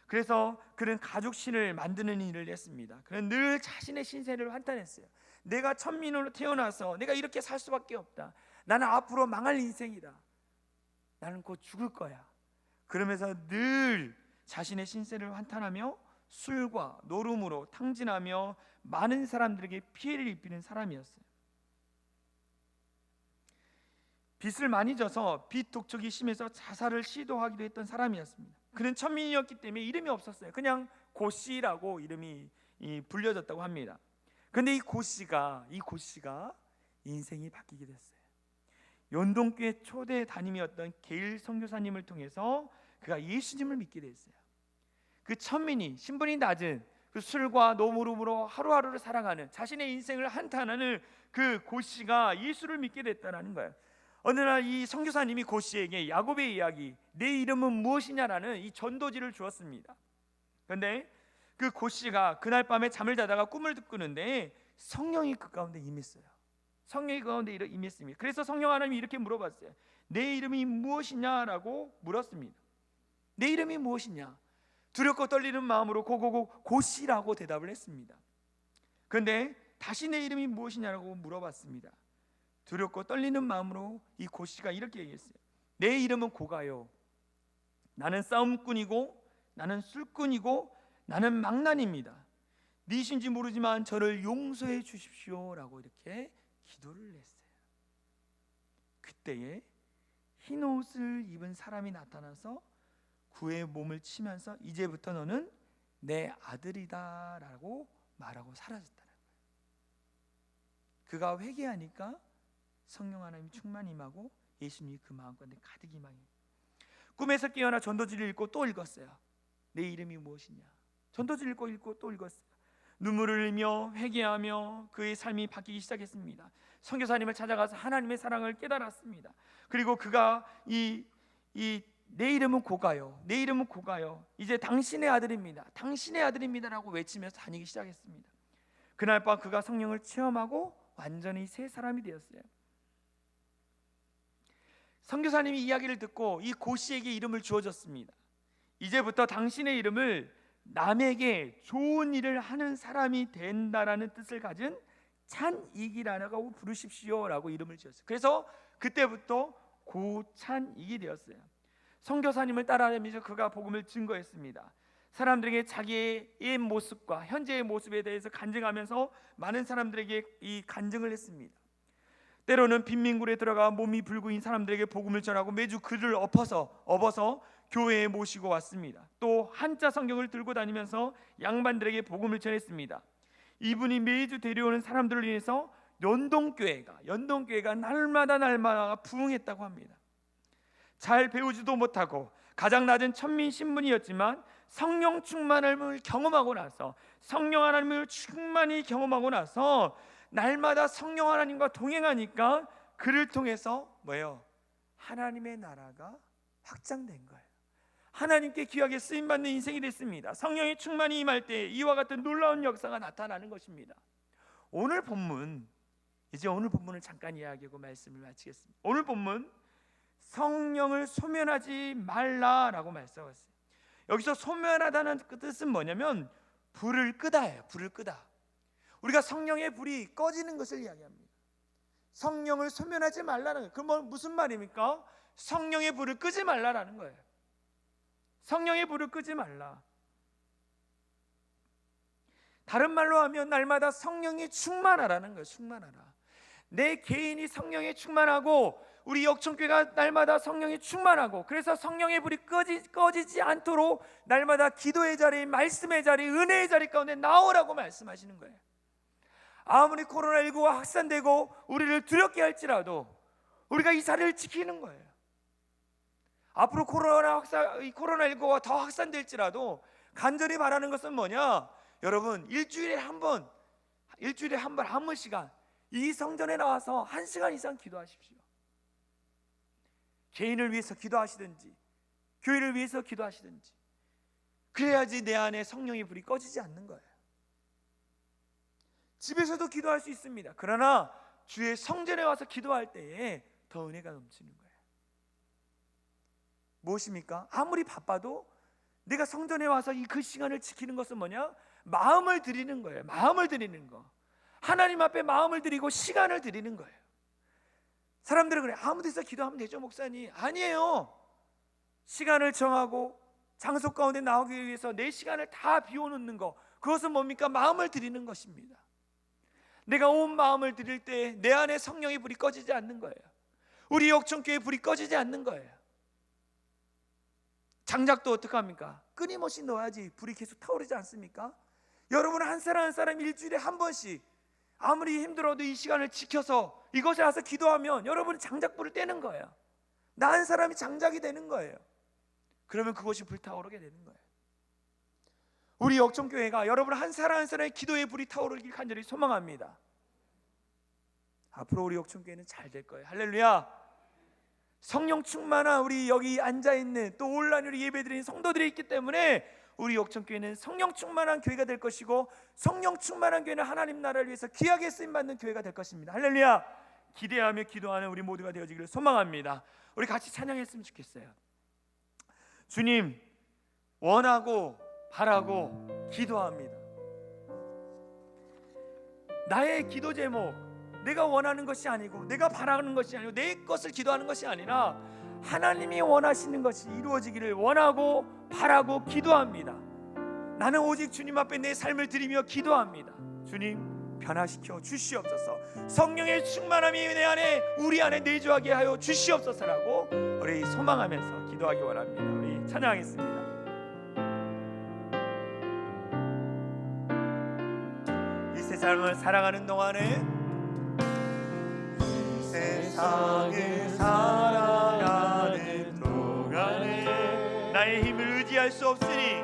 그래서 그는 가죽신을 만드는 일을 했습니다. 그는 늘 자신의 신세를 한탄했어요. 내가 천민으로 태어나서 내가 이렇게 살 수밖에 없다. 나는 앞으로 망할 인생이다. 나는 곧 죽을 거야. 그러면서 늘 자신의 신세를 한탄하며 술과 노름으로 탕진하며 많은 사람들에게 피해를 입히는 사람이었어요. 빚을 많이 져서 빚 독촉이 심해서 자살을 시도하기도 했던 사람이었습니다. 그는 천민이었기 때문에 이름이 없었어요. 그냥 고씨라고 이름이 불려졌다고 합니다. 그런데 이 고씨가 인생이 바뀌게 됐어요. 연동교회 초대 담임이었던 게일 선교사님을 통해서 그가 예수님을 믿게 됐어요. 그 천민이 신분이 낮은 그 술과 노무름으로 하루하루를 살아가는 자신의 인생을 한탄하는 그 고씨가 예수를 믿게 됐다는 거예요. 어느 날 이 선교사님이 고씨에게 야곱의 이야기, 내 이름은 무엇이냐라는 이 전도지를 주었습니다. 그런데 그 고씨가 그날 밤에 잠을 자다가 꿈을 꾸는데 성령이 그 가운데 임했어요. 성령이 그 가운데 임했습니다. 그래서 성령 하나님이 이렇게 물어봤어요. 내 이름이 무엇이냐라고 물었습니다. 내 이름이 무엇이냐? 두렵고 떨리는 마음으로 고씨라고 대답을 했습니다. 그런데 다시 내 이름이 무엇이냐라고 물어봤습니다. 두렵고 떨리는 마음으로 이 고씨가 이렇게 얘기했어요. 내 이름은 고가요. 나는 싸움꾼이고 나는 술꾼이고 나는 망난입니다. 니신지 모르지만 저를 용서해 주십시오라고 이렇게 기도를 했어요. 그때에 흰 옷을 입은 사람이 나타나서 그의 몸을 치면서 이제부터 너는 내 아들이다라고 말하고 사라졌다는 거예요. 그가 회개하니까 성령 하나님이 충만히 임하고 예수님이 그 마음 가운데 가득 임하게. 꿈에서 깨어나 전도지를 읽고 또 읽었어요. 내 이름이 무엇이냐? 전도지를 읽고 또 읽었어요. 눈물을 흘리며 회개하며 그의 삶이 바뀌기 시작했습니다. 선교사님을 찾아가서 하나님의 사랑을 깨달았습니다. 그리고 그가 내 이름은 고가요. 내 이름은 고가요. 이제 당신의 아들입니다. 당신의 아들입니다라고 외치면서 다니기 시작했습니다. 그날 밤 그가 성령을 체험하고 완전히 새 사람이 되었어요. 선교사님이 이야기를 듣고 이 고씨에게 이름을 주어졌습니다. 이제부터 당신의 이름을 남에게 좋은 일을 하는 사람이 된다라는 뜻을 가진 찬익이라고 부르십시오라고 이름을 지었어요. 그래서 그때부터 고찬익이 되었어요. 선교사님을 따라다니면서 그가 복음을 증거했습니다. 사람들에게 자기의 옛 모습과 현재의 모습에 대해서 간증하면서 많은 사람들에게 이 간증을 했습니다. 때로는 빈민굴에 들어가 몸이 불구인 사람들에게 복음을 전하고 매주 그를 업어서 교회에 모시고 왔습니다. 또 한자 성경을 들고 다니면서 양반들에게 복음을 전했습니다. 이분이 매주 데려오는 사람들을 인해서 연동교회가 날마다 부흥했다고 합니다. 잘 배우지도 못하고 가장 낮은 천민 신분이었지만 성령 충만함을 경험하고 나서 성령 하나님을 충만히 경험하고 나서 날마다 성령 하나님과 동행하니까 그를 통해서 하나님의 나라가 확장된 거예요. 하나님께 귀하게 쓰임받는 인생이 됐습니다. 성령이 충만히 임할 때 이와 같은 놀라운 역사가 나타나는 것입니다. 오늘 본문 이제 오늘 본문을 잠깐 이야기하고 말씀을 마치겠습니다. 오늘 본문 성령을 소멸하지 말라라고 말씀하셨어요. 여기서 소멸하다는 그 뜻은 뭐냐면 불을 끄다예요. 불을 끄다. 우리가 성령의 불이 꺼지는 것을 이야기합니다. 성령을 소멸하지 말라는 거예요. 그럼 무슨 말입니까? 성령의 불을 끄지 말라라는 거예요. 성령의 불을 끄지 말라. 다른 말로 하면 날마다 성령이 충만하라는 거예요. 충만하라. 내 개인이 성령에 충만하고 우리 역청교회가 날마다 성령이 충만하고, 그래서 성령의 불이 꺼지지 않도록 날마다 기도의 자리, 말씀의 자리, 은혜의 자리 가운데 나오라고 말씀하시는 거예요. 아무리 코로나19가 확산되고 우리를 두렵게 할지라도 우리가 이 자리를 지키는 거예요. 앞으로 코로나19가 더 확산될지라도 간절히 바라는 것은 뭐냐? 여러분, 일주일에 한 번, 한 번씩간 이 성전에 나와서 1시간 이상 기도하십시오. 개인을 위해서 기도하시든지 교회를 위해서 기도하시든지, 그래야지 내 안에 성령의 불이 꺼지지 않는 거예요. 집에서도 기도할 수 있습니다. 그러나 주의 성전에 와서 기도할 때에 더 은혜가 넘치는 거예요. 무엇입니까? 아무리 바빠도 내가 성전에 와서 그 시간을 지키는 것은 뭐냐? 마음을 드리는 거예요. 마음을 드리는 거. 하나님 앞에 마음을 드리고 시간을 드리는 거예요. 사람들은 그래, 아무 데서 기도하면 되죠 목사님. 아니에요. 시간을 정하고 장소 가운데 나오기 위해서 내 시간을 다 비워놓는 거, 그것은 뭡니까? 마음을 드리는 것입니다. 내가 온 마음을 드릴 때 내 안에 성령의 불이 꺼지지 않는 거예요. 우리 역청교회의 불이 꺼지지 않는 거예요. 장작도 어떡합니까? 끊임없이 넣어야지 불이 계속 타오르지 않습니까? 여러분, 한 사람 한 사람 일주일에 한 번씩 아무리 힘들어도 이 시간을 지켜서 이것에 와서 기도하면 여러분은 장작불을 떼는 거예요. 나 한 사람이 장작이 되는 거예요. 그러면 그것이 불타오르게 되는 거예요. 우리 역청교회가 여러분 한 사람 한 사람의 기도의 불이 타오르길 간절히 소망합니다. 앞으로 우리 역청교회는 잘 될 거예요. 할렐루야. 성령 충만한 우리 여기 앉아있는 또 온라인으로 예배드리는 성도들이 있기 때문에 우리 역청교회는 성령 충만한 교회가 될 것이고, 성령 충만한 교회는 하나님 나라를 위해서 귀하게 쓰임받는 교회가 될 것입니다. 할렐루야. 기대하며 기도하는 우리 모두가 되어지기를 소망합니다. 우리 같이 찬양했으면 좋겠어요. 주님, 원하고 바라고 기도합니다. 나의 기도 제목, 내가 원하는 것이 아니고 내가 바라는 것이 아니고 내 것을 기도하는 것이 아니라 하나님이 원하시는 것이 이루어지기를 원하고 바라고 기도합니다. 나는 오직 주님 앞에 내 삶을 드리며 기도합니다. 주님, 변화시켜 주시옵소서. 성령의 충만함이 내 안에, 우리 안에 내주하게 하여 주시옵소서라고 우리 소망하면서 기도하기 원합니다. 우리 찬양하겠습니다. 이 세상을 살아가는 동안에, 세상을 살아가는 동안에 나의 힘을 의지할 수 없으니,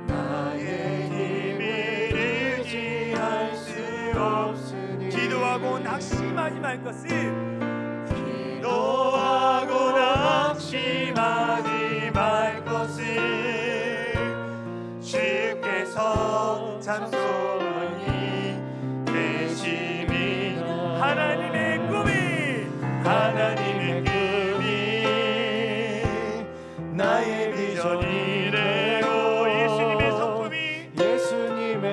나의 힘을 의지할 수 없으니 기도하고 낙심하지 말 것을, 기도하고 낙심하지 말 것을 주께서 참 소망이 되심이, 하나님의 꿈이 나의 비전이 되고, 예수님의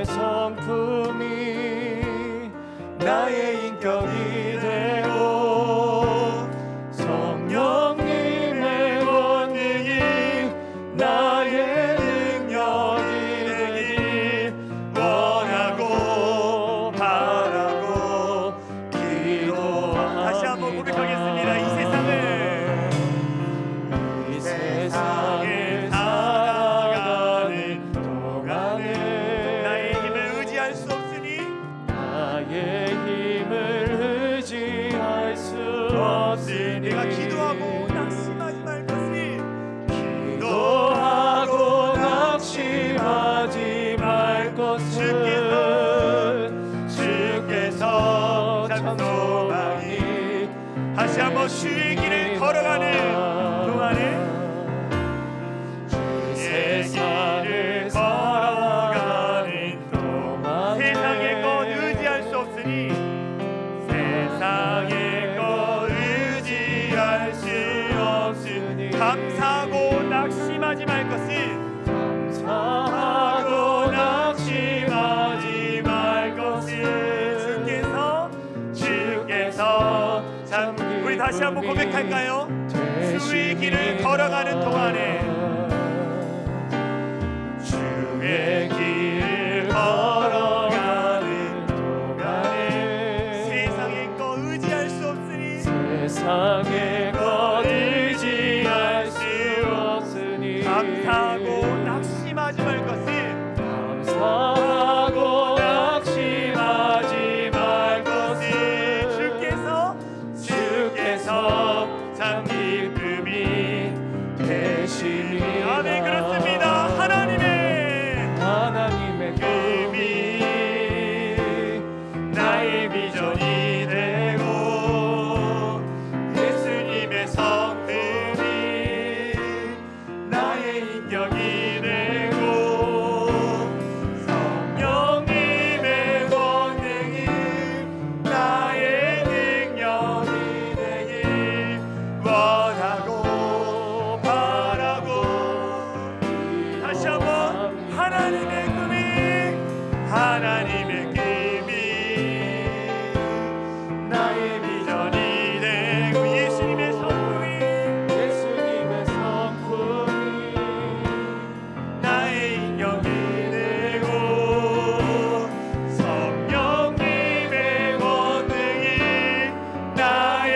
성품이 나의 인격이 되고, 성령님의 권능이 나의 능력이 되길 원하고 바라고 기도합니다. 다시 한번 고백하겠습니다. 이 세상을 살아가는 동안에 나의 힘을 의지할 수 없으니, 나의 힘을 의지할 수 없으니 내가 기도하고 낙심하지 말 것을, 기도하고 낙심하지 말 것을 주께서 참 소망이, 다시 한번 주의 길을 걸어가는 동안에, 주의 길을 걸어가는 동안에 세상의 것 의지할 수 없으니, 세상의 감사하고 낙심하지 말 것을, 감사하고 낙심하지 말 것을 주께서 참 우리 다시 한번 고백할까요? 주의 길을 걸어가는 동안에, 주의 길을 걸어가는 동안에 세상의 것 의지할 수 없으니, 세상의 것 의지할 수 없으니 감사하고 낙심하지 말 것을, 감사하고 낙심하지 말 것을 주께서 참 기쁨이 되시니라. 아멘. 그렇습니다. 하나님의 꿈이 나의 비전이 되고, 예수님의 성품이 나의 인격이 되고, 성령님의 권능이 나의 능력이 되길 원하고 바라고. 다시 한번 하나님의 꿈이 나의 비전이 되고, 예수님의 성품이 나의 인격이 되고, 성령님의 권능이 나의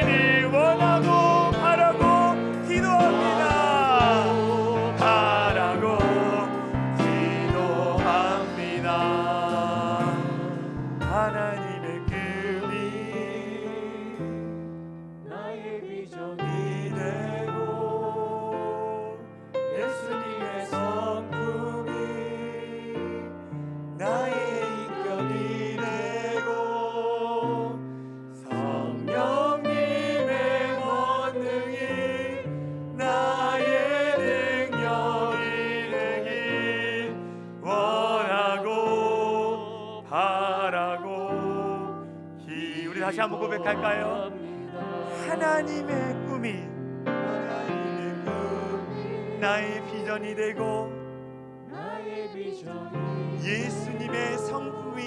일 원하고 바라고 기도합니다. 바라고 기도합니다. 하나님의 꿈이 나의 비전이 되고, 예수님의 성품이 나의 인격이 되고, 성령님의 권능이 나의 능력이 되길 원하고 바라고 우리 다시 한번 고백할까요? 하나님의 꿈이 나의 비전이 되고, 나의 비전이 예수님의 성품이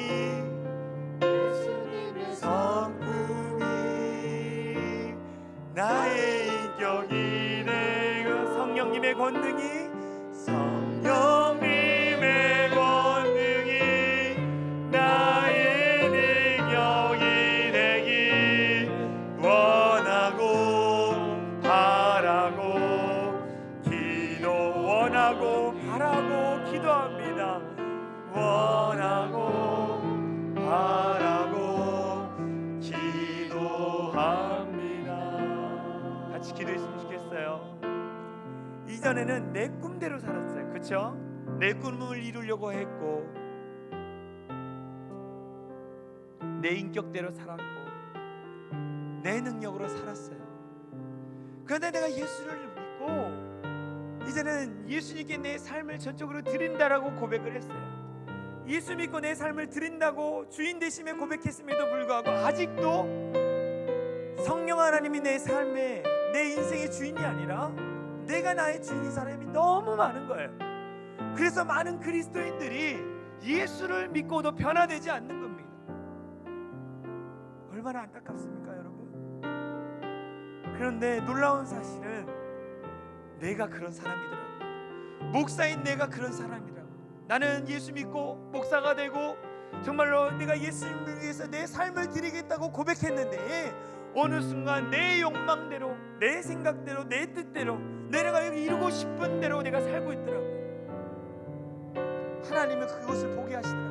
나의 인격이 되고, 성령님의 권능이 나의 능력이 되길 원하고 바라고 기도합니다. 원하고 바라고 기도합니다. 같이 기도했으면 좋겠어요. 이전에는 내 꿈대로 살았어요. 그렇죠? 내 꿈을 이루려고 했고, 내 인격대로 살았고, 내 능력으로 살았어요. 그런데 내가 예수를 믿고 이제는 예수님께 내 삶을 전적으로 드린다라고 고백을 했어요. 예수 믿고 내 삶을 드린다고 주인 되심에 고백했음에도 불구하고 아직도 성령 하나님이 내 삶에, 내 인생의 주인이 아니라 내가 나의 주인인 사람이 너무 많은 거예요. 그래서 많은 그리스도인들이 예수를 믿고도 변화되지 않는 겁니다. 얼마나 안타깝습니까, 여러분? 그런데 놀라운 사실은 내가 그런 사람이더라고요. 목사인 내가 그런 사람이라고. 나는 예수 믿고 목사가 되고 정말로 내가 예수님을 위해서 내 삶을 드리겠다고 고백했는데, 어느 순간 내 욕망대로, 내 생각대로, 내 뜻대로, 내가 여기 이루고 싶은 대로 내가 살고 있더라고요. 하나님은 그것을 보게 하시더라고요.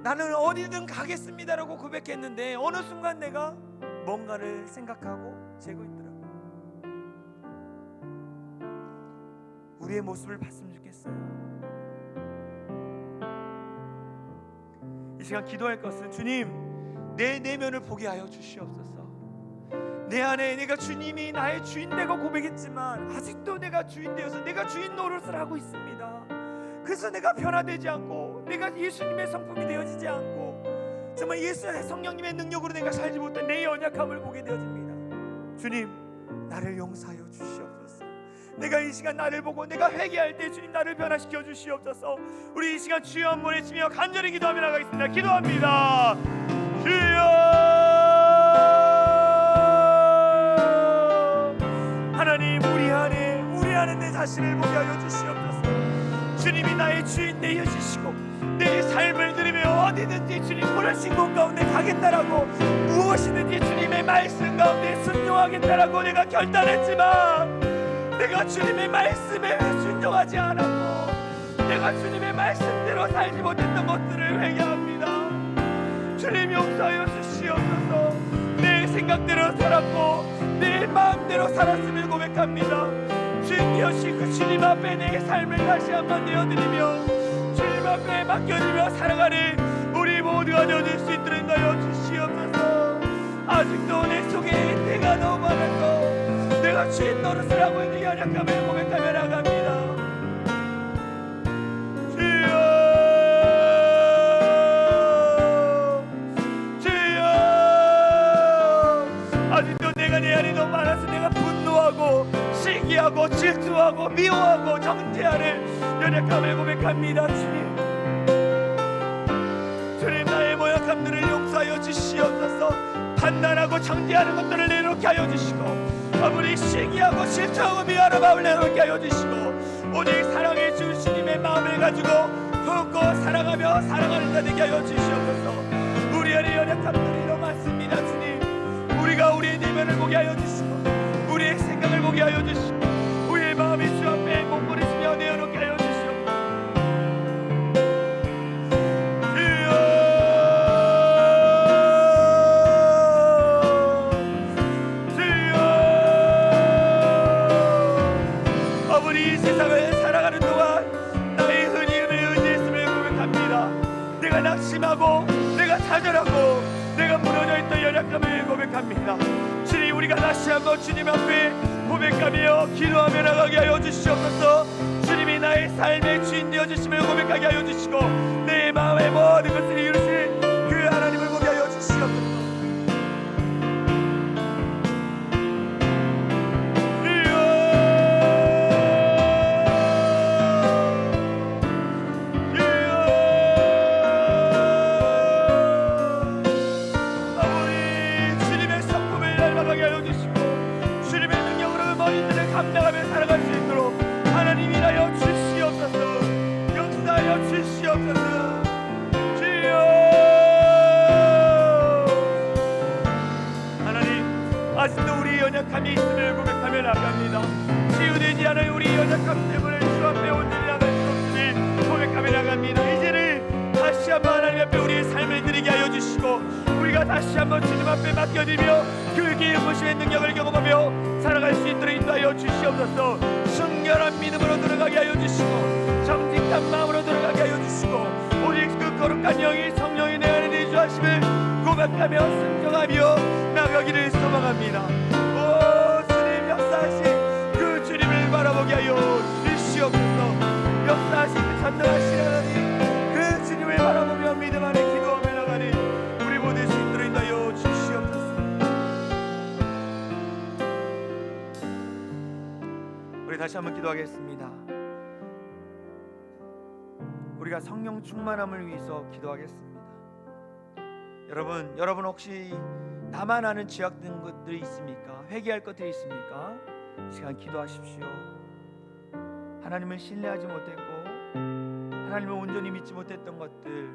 나는 어디든 가겠습니다라고 고백했는데 어느 순간 내가 뭔가를 생각하고 재고 있더라고요. 우리의 모습을 봤으면 좋겠어요. 이 시간 기도할 것은, 주님, 내 내면을 보게 하여 주시옵소서. 내 안에 내가 주님이 나의 주인 되고 고백했지만 아직도 내가 주인 되어서 내가 주인 노릇을 하고 있습니다. 그래서 내가 변화되지 않고, 내가 예수님의 성품이 되어지지 않고, 정말 예수의 성령님의 능력으로 내가 살지 못한 내 연약함을 보게 되어집니다. 주님, 나를 용서하여 주시옵소서. 내가 이 시간 나를 보고 내가 회개할 때 주님 나를 변화시켜 주시옵소서. 우리 이 시간 주여 한번 외치며 간절히 기도하며 나가겠습니다. 기도합니다. 주여, 하나님, 우리 안에 내 자신을 보게 하여 주시옵소서. 주님이 나의 주인 되어 주시고 내 삶을 들으며 어디든지 주님 부르신 곳 가운데 가겠다라고, 무엇이든지 주님의 말씀 가운데 순종하겠다라고 내가 결단했지만, 내가 주님의 말씀에 순종하지 않았고 내가 주님의 말씀대로 살지 못했던 것들을 회개합니다. 주님 용서하여 주시옵소서. 내 생각대로 살았고 내 마음대로 살았음을 고백합니다. 주님 여신 그 주님 앞에 내 삶을 다시 한번 내어드리며 주님 앞에 맡겨지며 살아가는 우리 모두가 되어줄 수 있도록 하여 주시옵소서. 아직도 내 속에 때가 너무 많아서 내가 주인 노릇을 하고 있는 연약함을 고백하며 나갑니다. 주여, 주여, 아직도 내가 내 안에 너무 많아서 내가 분노하고 시기하고 질투하고 미워하고 정죄하는 연약함을 고백합니다. 주님, 주님, 나의 모약함들을 용서하여 주시옵소서. 판단하고 정죄하는 것들을 내놓게 하여 주시고 아무리 시기하고 질투하고 미워하는 마음을 내놓게 하여 주시고 오직 사랑해 주 주님의 마음을 가지고 품고 사랑하며 사랑하는 자 되게 하여 주시옵소서. 우리 안에 연약함들이 너무 많습니다. 주님, 우리가 우리의 내면을 보게 하여 주시고 우리의 생각을 보게 하여 주시고 우리의 마음이 주 앞에 몸부림치며 내어놓게 하여 주시옵소서. 낙심하고 내가 좌절하고 내가 무너져 있던 연약함을 고백합니다. 주님, 우리가 다시 한번 주님 앞에 고백하며 기도하며 나가게 하여 주시옵소서. 주님이 나의 삶의 주인 되어 주심을 고백하게 하여 주시고 내 마음의 모든 것을 이루신 그 하나님을 보게 하여 주시옵소서. 감당하며 살아갈 수 있도록 하나님이라여 주시옵소서. 역사하여 주시옵소서. 주여, 하나님, 아직도 우리 연약함이 있음을 고백하며 나갑니다. 치유되지 않은 우리 연약함 때문에 주 앞에 온전히 나갈 수 없음을 고백하며 나갑니다. 이제는 다시 한번 하나님 앞에 우리의 삶을 드리게 하여 주시고 우리가 다시 한번 주님 앞에 맡겨드리며 그 기름부심의 능력을 경험하며 살아갈 수 있도록 인도하여 주시옵소서. 순결한 믿음으로 들어가게 하여 주시고 정직한 마음으로 들어가게 하여 주시고 오직 그 거룩한 영이 성령이 내 안에 내주하심을 고백하며 순종하며 나가기를 소망합니다. 오 주님, 역사하신 그 주님을 바라보게 하여 주시옵소서. 역사하신 그 전능하신 하나님, 그 주님을 바라보며 믿음 안에 기도하며 나가는 우리 모두 수 있도록 인도하여 주시옵소서. 우리 다시 한번 기도하겠습니다. 우리가 성령 충만함을 위해서 기도하겠습니다. 여러분 혹시 나만 아는 죄악된 것들이 있습니까? 회개할 것들이 있습니까? 이 시간 기도하십시오. 하나님을 신뢰하지 못했고 하나님을 온전히 믿지 못했던 것들,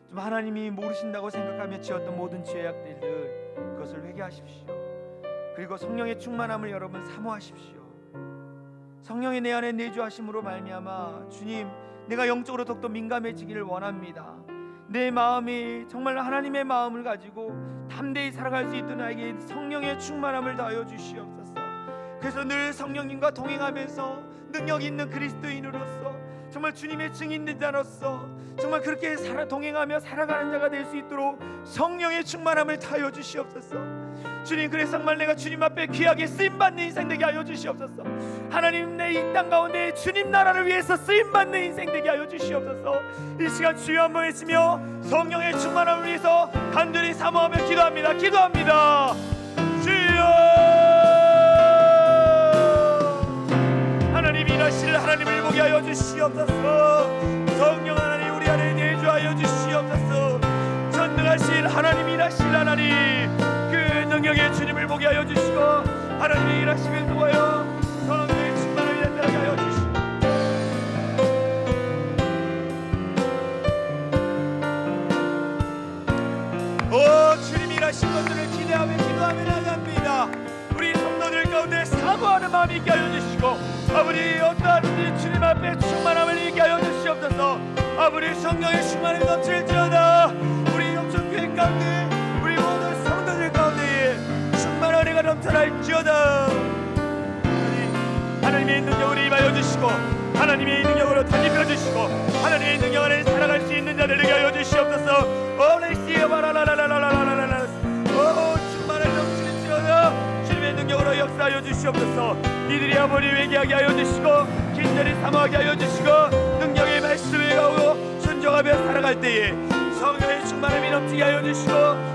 좀 하나님이 모르신다고 생각하며 지었던 모든 죄악들을 그것을 회개하십시오. 그리고 성령의 충만함을 여러분 사모하십시오. 성령이 내 안에 내주하심으로 말미암아 주님, 내가 영적으로 더욱더 민감해지기를 원합니다. 내 마음이 정말 하나님의 마음을 가지고 담대히 살아갈 수 있도록 나에게 성령의 충만함을 더하여 주시옵소서. 그래서 늘 성령님과 동행하면서 능력 있는 그리스도인으로서 정말 주님의 증인된 자로서 정말 그렇게 동행하며 살아가는 자가 될 수 있도록 성령의 충만함을 더하여 주시옵소서. 주님, 그래서 정말 내가 주님 앞에 귀하게 쓰임받는 인생 되게 하여 주시옵소서. 하나님, 내 이 땅 가운데 주님 나라를 위해서 쓰임받는 인생 되게 하여 주시옵소서. 이 시간 주여 한번 외치며 성령의 충만함을 위해서 간절히 사모하며 기도합니다. 주여, 일하실 하나님을 보게 하여 주시옵소서. 성령 하나님 우리 안에 내주하여 주시옵소서. 전능하신 하나님 일하실 하나님 그 능력의 주님을 보게 하여 주시고 하나님의 일하심을 도와요 성령의 충만을 나타나게 하여 주시고 오 주님 일하신 것들을 기대하며 기도하며 나갑니다. 우리 성도들 가운데 사모하는 마음이 있게 하여 주시고 아버지 어떠한 주님 앞에 충만함을 있게 하여 주시옵소서. 아버지 성령의 충만함이 넘칠지어다. 우리 영천교회 가운데 우리 모든 성도들 가운데 충만한 은혜가 넘쳐날지어다. 하나님의 능력으로 임하여 주시고 하나님의 능력으로 덧입혀 주시고 하나님의 능력 안에 살아갈 수 있는 자들 되게 하여 주시옵소서. 충만한 넘칠지어다. 주님의 능력으로 역사하여 주시옵소서. 이들이 아버지 회개하게 하여 주시고 긴절히 사모하게 하여 주시고 능력의 말씀을 가오고 순종하며 살아갈 때에 성령의 충만함이 넘치게 하여 주시고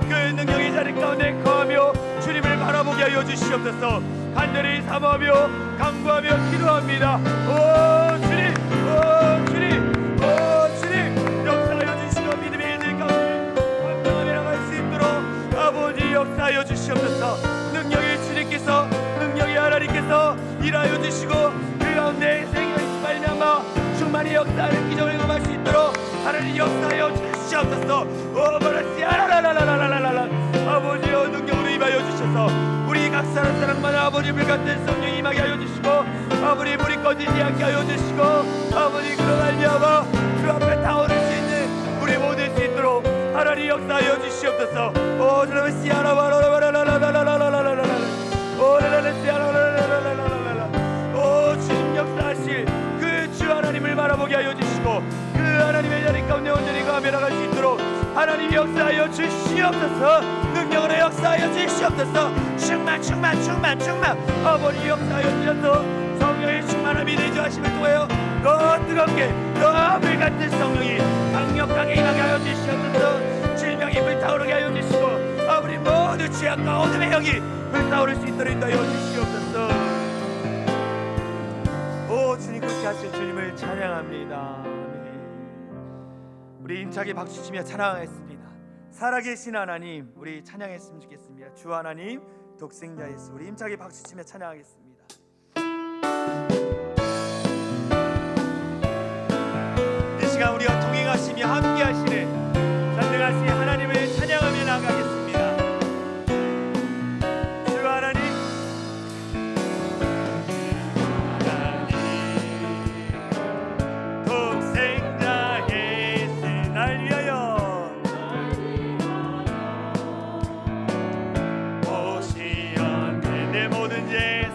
그 능력의 자리 가운데 거하며 주님을 바라보게 하여 주시옵소서. 간절히 사모하며 간구하며 기도합니다. 오 주님 오 주님 오 주님 역사하여 주시고 믿음의 일들 가운데 감당하며 나갈 수 있도록 아버지 역사하여 주시옵소서. 능력의 주님께서 능력의 하나님께서 일하여 주시고 그 가운데 생명의 말미암아 충만히 역사하는 기적을 경험할 수 있도록 하나님 역사하여 주시옵소서. 오 바라시아라라라라라라라 아버지여 능력으로 임하여 주셔서 우리 각 사람마다 아버지 불같은 성령 임하게 하여 주시고 아버지 물이 꺼지지 않게 하여 주시고 아버지 그로 말미암아 주 앞에 타오를 수 있는 우리 모두 수 있도록 하나님 역사하여 주시옵소서. 오 라라라라라라라라라라라라라라 오 라라라라라라라라라라라 오 주님 역사하실 그 주 하나님을 바라보게 하여 주시고 그 하나님의 자리 가운데 온전히 가며 나갈 수 있도록 하나님 역사하여 주시옵소서. 능력으로 역사하여 주시옵소서. 충만 아버지 역사하여 주셔서 성령의 충만함이 내주하심을 통하여 더 뜨겁게 더 불같은 성령이 강력하게 임하게 하여 주시옵소서. 질병이 불타오르게 하여 주시고 아버지 모두 죄악과 어둠의 영이 불타오를 수 있도록 인도하여 주시옵소서. 오 주님 그렇게 하실 주님을 찬양합니다. 아멘. 우리 힘차게 박수치며 찬양하겠습니다. 살아계신 하나님 우리 찬양했으면 좋겠습니다. 주 하나님 독생자 예수 우리 힘차게 박수치며 찬양하겠습니다. 이 시간 우리가 동행하시며 함께하시는 전능하신 하나님을 찬양하며 나가겠습니다. 주 하나님 독생자 예수 날 위하여 오시었네 내 모든 죄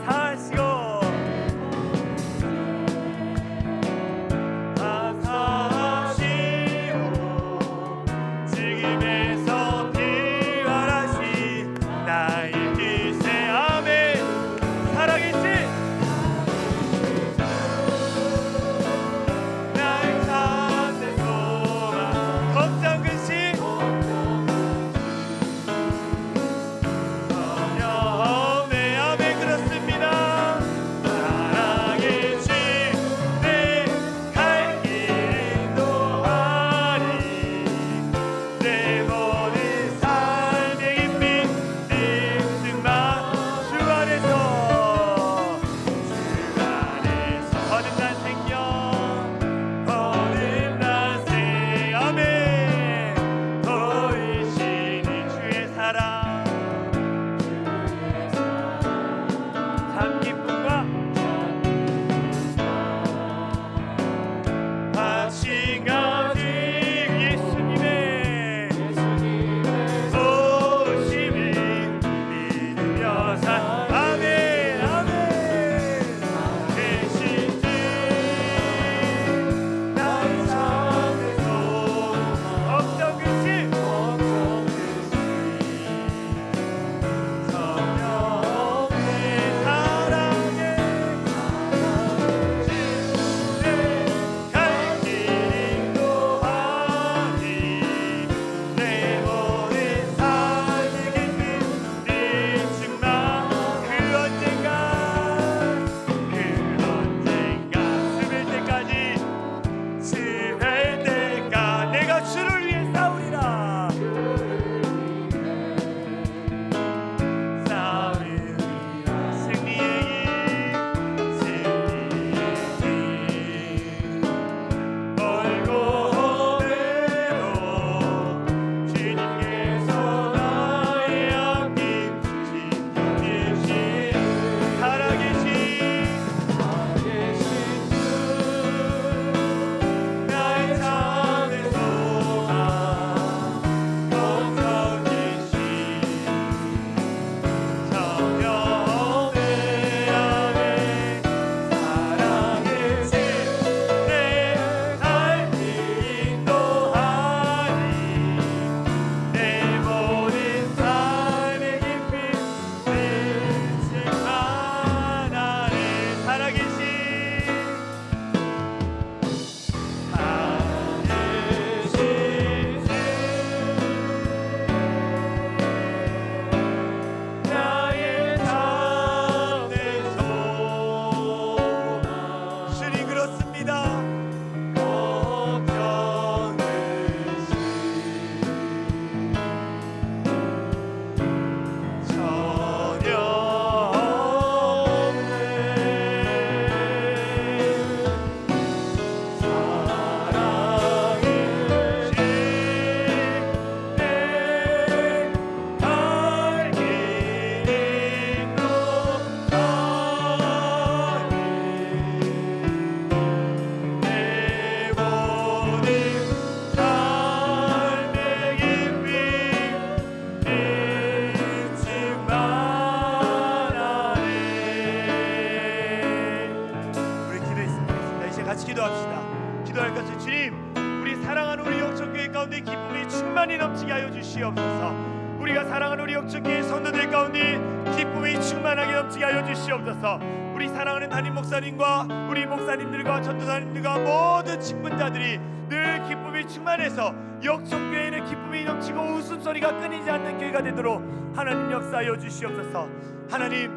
같이 기도합시다. 기도할 것은 주님, 우리 사랑하는 우리 영천교회 가운데 기쁨이 충만히 넘치게 하여 주시옵소서. 우리가 사랑하는 우리 영천교회 성도들 가운데 기쁨이 충만하게 넘치게 하여 주시옵소서. 우리 사랑하는 담임 목사님과 우리 목사님들과 전도사님들과 모든 직분자들이 늘 기쁨이 충만해서 영천교회는 기쁨이 넘치고 웃음소리가 끊이지 않는 교회가 되도록 하나님 역사하여 주시옵소서. 하나님,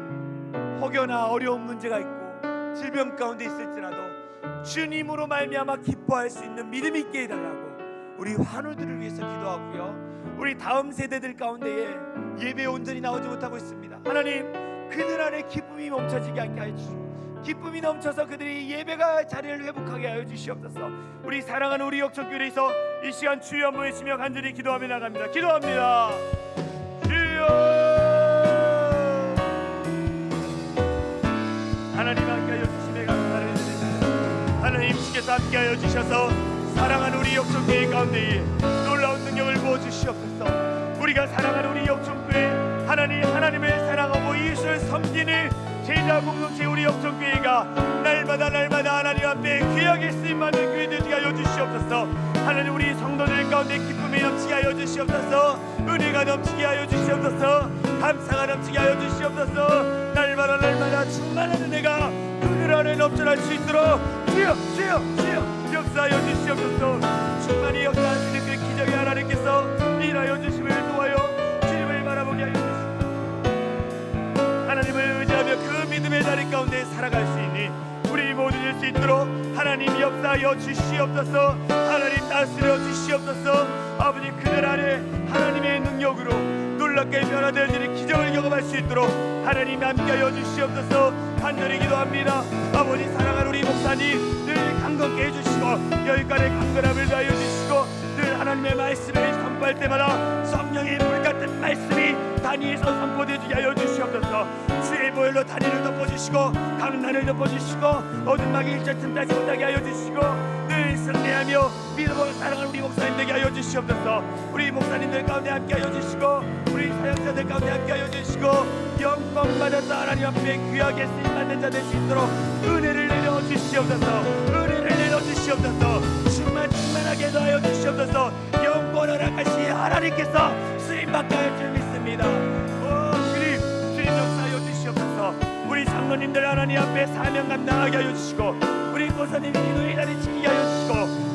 혹여나 어려운 문제가 있고 질병 가운데 있을지라도 주님으로 말미암아 기뻐할 수 있는 믿음 있게 해달라고 우리 환우들을 위해서 기도하고요, 우리 다음 세대들 가운데에 예배에 온전히 나오지 못하고 있습니다. 하나님, 그들 안에 기쁨이 멈춰지게 않게 하여 주시고 기쁨이 넘쳐서 그들이 예배가 자리를 회복하게 하여 주시옵소서. 우리 사랑하는 우리 영천교회에서 이 시간 주여 한번 외치며 간절히 기도하며 나갑니다. 기도합니다. 주여, 하나님 함께하여 주심에 감사를 드립니다. 하나님 주께서 함께하여 주셔서 사랑하는 우리 영천교회 가운데에 놀라운 능력을 부어주시옵소서. 우리가 사랑하는 우리 영천교회, 하나님을 사랑하고 이웃을 섬기는 제자 공동체 우리 영천교회가 날마다 하나님 앞에 귀하게 쓰임받는 교회 되게 하여 주시옵소서. 하나님, 우리 성도들 가운데 기쁨이 넘치게 하여 주시옵소서. 은혜가 넘치게 하여 주시옵소서. 감사가 넘치게 하여 주시옵소서. 날마다 충만한 은혜가 그들 안에 넘쳐날 수 있도록 주여 역사하여 주시옵소서. 충만히 역사하시는 그 기적의 하나님께서 일하여 주심을 도와요 주님을 바라보게 하여 주시옵소서. 하나님을 의지하며 그 믿음의 자리 가운데 살아갈 수 있는 우리 모두 될 수 있도록 하나님 역사하여 주시옵소서. 하나님 다스려 주시옵소서. 아버지, 그들 안에 하나님의 능력으로 놀랍게 변화되어지는 기적을 경험할 수 있도록 하나님 함께하여 주시옵소서. 간절히 기도합니다. 아버지, 사랑하는 우리 목사님 늘 강건케 해주시고 여기까지 강건함을 다하여 주시고 늘 하나님의 말씀을 선포할 때마다 성령의 불같은 말씀이 단위에서 선포되게 하여 주시옵소서. 주의 보혈로 단위를 덮어주시고 강난을 덮어주시고 어둠 막이 일절 틈타지 못하게 하여 주시고 늘 승리하며 믿음으로 사랑하는 우리 목사님 되게 하여 주시옵소서. 우리 목사님들 가운데 함께 하여 주시고 우리 사역자들 가운데 함께 하여 주시고 영광 받아서 하나님 앞에 귀하게 쓰임받는 자 될 수 있도록 은혜를 내려 주시옵소서. 은혜를 내려 주시옵소서. 충만하게 하여 주시옵소서. 영원을 하신 하나님께서 쓰임받게 할 줄 믿습니다. 주님 역사하여 주시옵소서. 우리 장로님들 하나님 앞에 사명 감당하게 하여 주시고 우리 고사님 기도의 자리 지키게 하여 주시고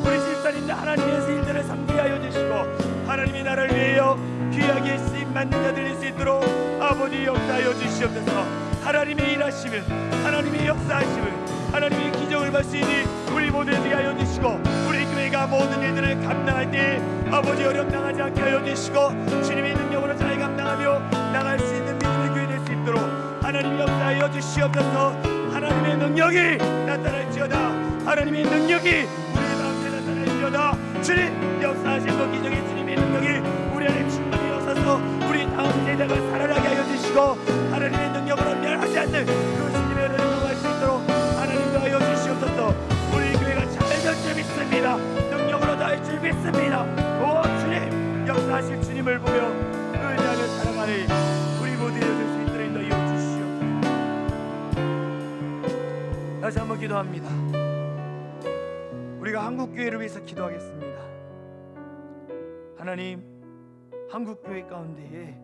우리 집사님들 하나님의 일들을 섬기게 하여 주시고 하나님이 나를 위하여 귀하게 쓰임받는 자들 될 수 있도록 아버지 역사하여 주시옵소서. 하나님의 일하심을, 하나님의 역사하심을, 하나님의 기적을 볼 수 있는 우리 모두에게 하여 주시고 우리 교회가 모든 일들을 감당할 때 아버지 어려움 당하지 않게 하여 주시고 주님의 능력으로 잘 감당하며 나갈 수 있는 믿음의 교회 될 수 있도록 하나님 역사하여 주시옵소서. 하나님의 능력이 나타날지어다. 하나님의 능력이 우리의 가운데 나타날지어다. 주님 역사하신 그 기적의 주님의 능력이 우리 안에 충만히 역사서 우리 다음 세대가 살아나게 하여 주시고 하나님의 능력으로 멸하지 않는 그 주님의 은혜를 경험할 수 있도록 하나님도 하여 주시옵소서. 우리 교회가 잘 될 줄 믿습니다. 능력으로 다 할 줄 믿습니다. 오 주님, 역사하실 주님을 보며 의지하며 살아가는 우리 모두 될 수 있도록 인도하여 주시옵소서. 다시 한번 기도합니다. 우리가 한국교회를 위해서 기도하겠습니다. 하나님, 한국교회 가운데에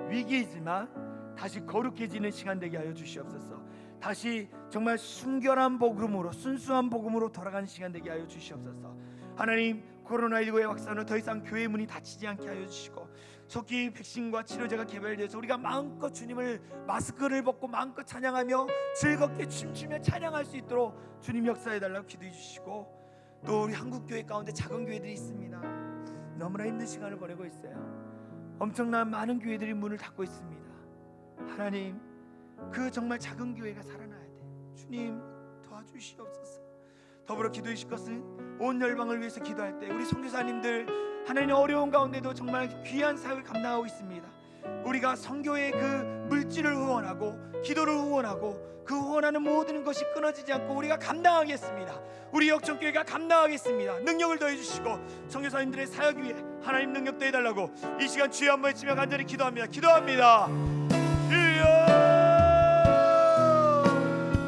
위기이지만 다시 거룩해지는 시간 되게 하여 주시옵소서. 다시 정말 순결한 복음으로, 순수한 복음으로 돌아가는 시간 되게 하여 주시옵소서. 하나님, 코로나19의 확산으로 더 이상 교회 문이 닫히지 않게 하여 주시고 속히 백신과 치료제가 개발돼서 우리가 마음껏 주님을 마스크를 벗고 마음껏 찬양하며 즐겁게 춤추며 찬양할 수 있도록 주님 역사해달라고 기도해 주시고 또 우리 한국교회 가운데 작은 교회들이 있습니다. 너무나 힘든 시간을 보내고 있어요. 엄청난 많은 교회들이 문을 닫고 있습니다. 하나님, 그 정말 작은 교회가 살아나야 돼요. 주님 도와주시옵소서. 더불어 기도해 주실 것은 온 열방을 위해서 기도할 때 우리 선교사님들 하나님 어려운 가운데도 정말 귀한 사역을 감당하고 있습니다. 우리가 선교의 그 물질을 후원하고 기도를 후원하고 그 후원하는 모든 것이 끊어지지 않고 우리가 감당하겠습니다. 우리 역전교회가 감당하겠습니다. 능력을 더해 주시고 선교사님들의 사역 위에 하나님 능력 더해달라고 이 시간 주여 한번 외치며 간절히 기도합니다. 주여,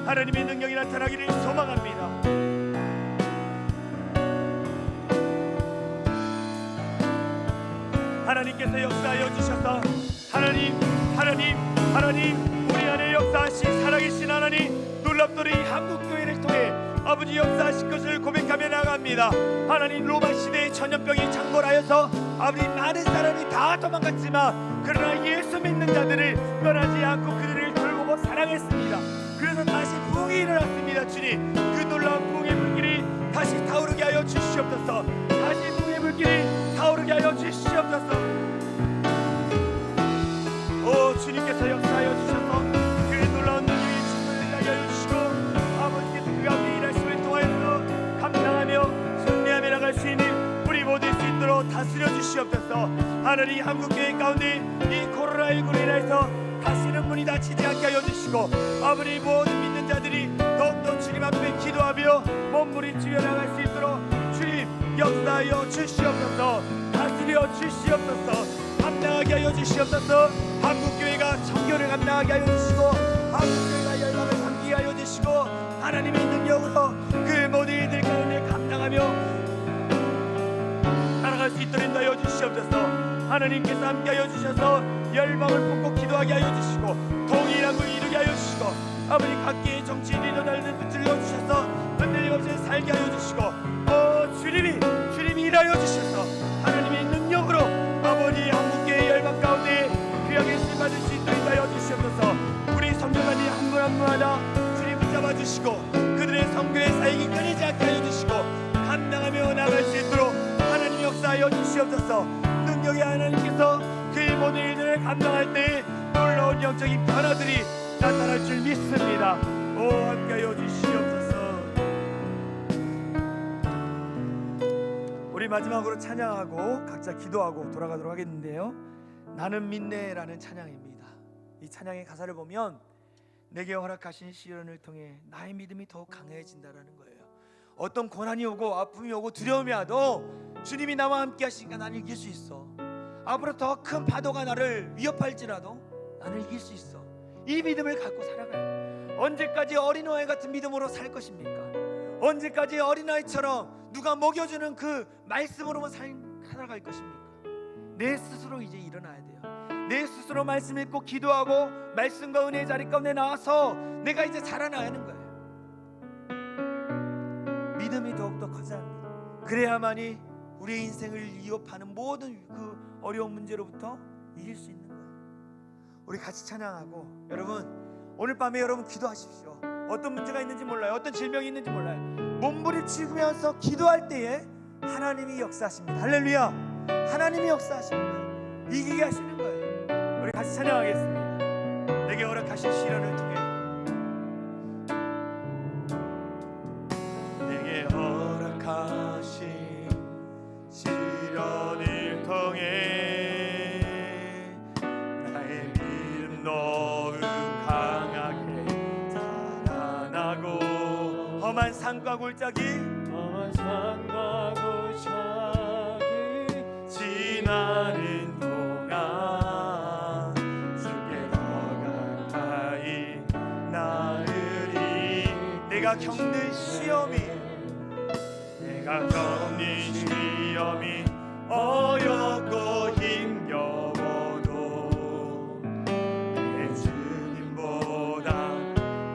하나님의 능력이 나타나기를 소망합니다. 하나님께서 역사하여 주셔서 하나님 우리 안에 역사하신 살아계신 하나님 놀랍도록 이 한국교회를 통해 아버지 역사하신 것을 고백하며 나갑니다. 하나님 로마 시대의 전염병이 창궐하여서 아버지 많은 사람이 다 도망갔지만 그러나 예수 믿는 자들을 떠나지 않고 그들을 돌보고 사랑했습니다. 그래서 다시 부흥이 일어났습니다. 주님 그 놀라운 부흥의 불길이 다시 타오르게 하여 주시옵소서. 다시 부흥의 불길이 타오르게 하여 주시옵소서. 오 주님께서 역사하여 주셔서 그 놀라운 능력의 힘을 나게 하여 주시고 아버지께서 그 가운데 일하심을 통하여서 감당하며 승리하며 나갈 수 있는 우리 모두 수 있도록 다스려 주시옵소서. 하나님 한국교회 가운데 이 코로나19로 인해서 다시는 문이 닫히지 않게 하여 주시고 아버지 모든 믿는 자들이 더욱더 주님 앞에 기도하며 몸부림치며 나갈 수 있도록 주님 역사하여 주시옵소서. 다스려 주시옵소서. 감당하게 하여 주시옵소서. 한국교회가 청교를 감당하게 하여 주시고 한국교회가 열방을 삼키게 하여 주시고 하나님의 능력으로 그 모든 일들 가운데 감당하며 살아갈 수 있도록 인도하여 주시옵소서. 하나님께서 함께하여 주셔서 열방을 품고 기도하게 하여 주시고 통일한 걸 이루게 하여 주시고 아버지 각계의 정치 리더들을 붙들려 주셔서 흔들림 없이 살게 하여 주시고 주님이 일하여 주셔서 하나님의 능력으로 아버지 한국교회 열방 가운데 귀하게 쓰임받을 수 있도록 인도하여 주시옵소서. 우리 성도관이 한 분 한 분마다 주님 붙잡아 주시고 그들의 선교의 사역이 끊이지 않게 하여 주시고 감당하며 나갈 수 있도록 하나님 역사하여 주시옵소서. 능력의 하나님께서 그 모든 일들을 감당할 때 놀라운 영적인 변화들이 나타날 줄 믿습니다. 오 함께하여 주시옵소서. 우리 마지막으로 찬양하고 각자 기도하고 돌아가도록 하겠는데요. 나는 믿네라는 찬양입니다. 이 찬양의 가사를 보면 내게 허락하신 시련을 통해 나의 믿음이 더욱 강해진다라는 거예요. 어떤 고난이 오고 아픔이 오고 두려움이 와도 주님이 나와 함께 하시니까 나는 이길 수 있어. 앞으로 더 큰 파도가 나를 위협할지라도 나는 이길 수 있어. 이 믿음을 갖고 살아가요. 언제까지 어린아이 같은 믿음으로 살 것입니까? 언제까지 어린아이처럼 누가 먹여주는 그 말씀으로만 살아갈 것입니까? 내 스스로 이제 일어나야 돼요. 내 스스로 말씀 읽고 기도하고 말씀과 은혜의 자리 가운데 나와서 내가 이제 자라나야 하는 거예요. 믿음이 더욱더 커져야 합니다. 그래야만이 우리의 인생을 위협하는 모든 그 어려운 문제로부터 이길 수 있는 거예요. 우리 같이 찬양하고 여러분 오늘 밤에 여러분 기도하십시오. 어떤 문제가 있는지 몰라요. 어떤 질병이 있는지 몰라요. 몸부림치면서 기도할 때에 하나님이 역사하십니다. 할렐루야. 하나님이 역사하십니다. 이기게 하시는 거예요. 우리 같이 찬양하겠습니다. 내게 허락하신 시련을 통해 내게 허락하신 시련을 통해 나의 믿음 더욱 강하게 자라나고 험한 산과 골짜기 지나는 동안 주께 더 가까이 나으리. 내가 겪는 시험이 어렵고 힘겨워도 내 주님보다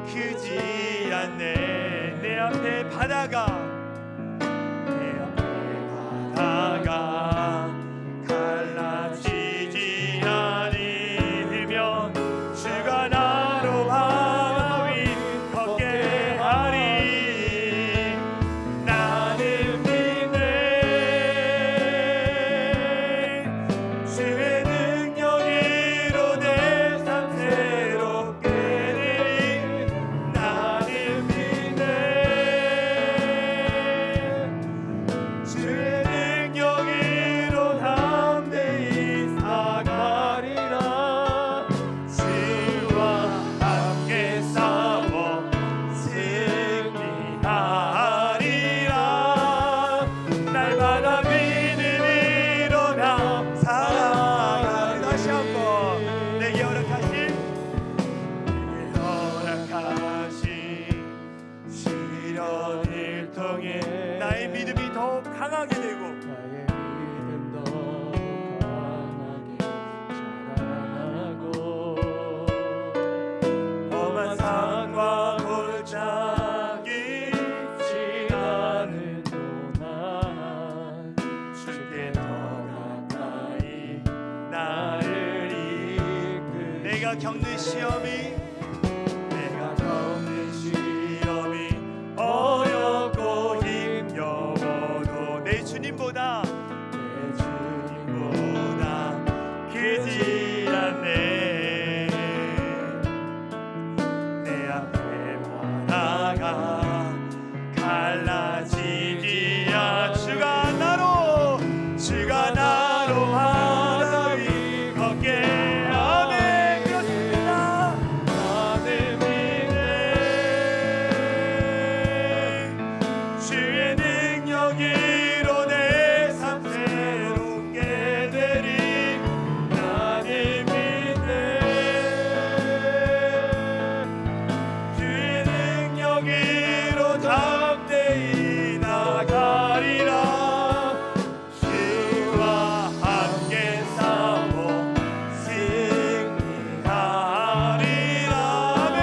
크지 않네. 내 앞에 바다가 갈라지지 않으면 주가 나로 바위 걷게 하리. 나는 믿네. 주의 능력으로 내 삶 새롭게 되리. 나는 믿네. 주의 능력으로 담대히 나가리라. 주와 함께 싸워 승리하리라. 날마다 믿음으로 나 살아가리. 다시 한번 내게 허락하신 시련을 통해 나의 믿음이 더욱 강하게 되고 내가 겪는 시험이 어렵고 힘겨워도 내 주님보다 크지 않네. 내 앞에 바다가 갈라지기야 주가 나로 바다 위 걷게. 아멘. 그렇습니다. 나는 믿네. 주의 능력으로 내 삶 새롭게 되리. 나는 믿네. 주의 능력으로 담대히 나가리라. 주와 함께 싸워 승리하리라. 아멘.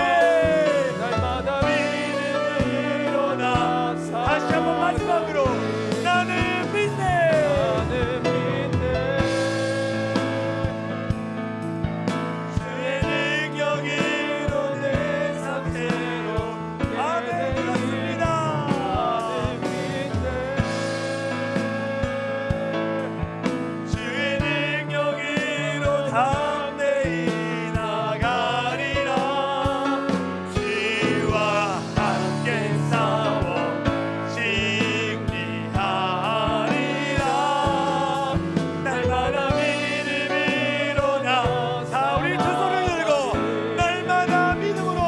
날마다 믿음으로 나 다시 한번 마지막으로 나는 믿네. 주의 능력으로 내 삶 새롭게. 아멘. 그렇습니다. 주의 능력으로 담대히 나가리라. 주와 함께 싸워 승리하리라. 날마다 믿음으로 나사. 우리 두 손을 들고 날마다 믿음으로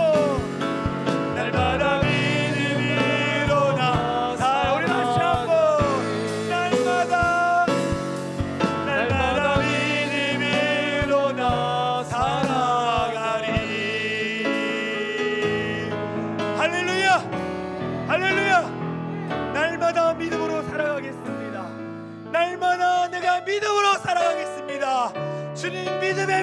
나사. 우리 다시 한번 날마다 믿음으로 나 살아가리. 할렐루야. 할렐루야. 날마다 믿음으로 살아가겠습니다. 날마다 내가 믿음으로 살아가겠습니다. 주님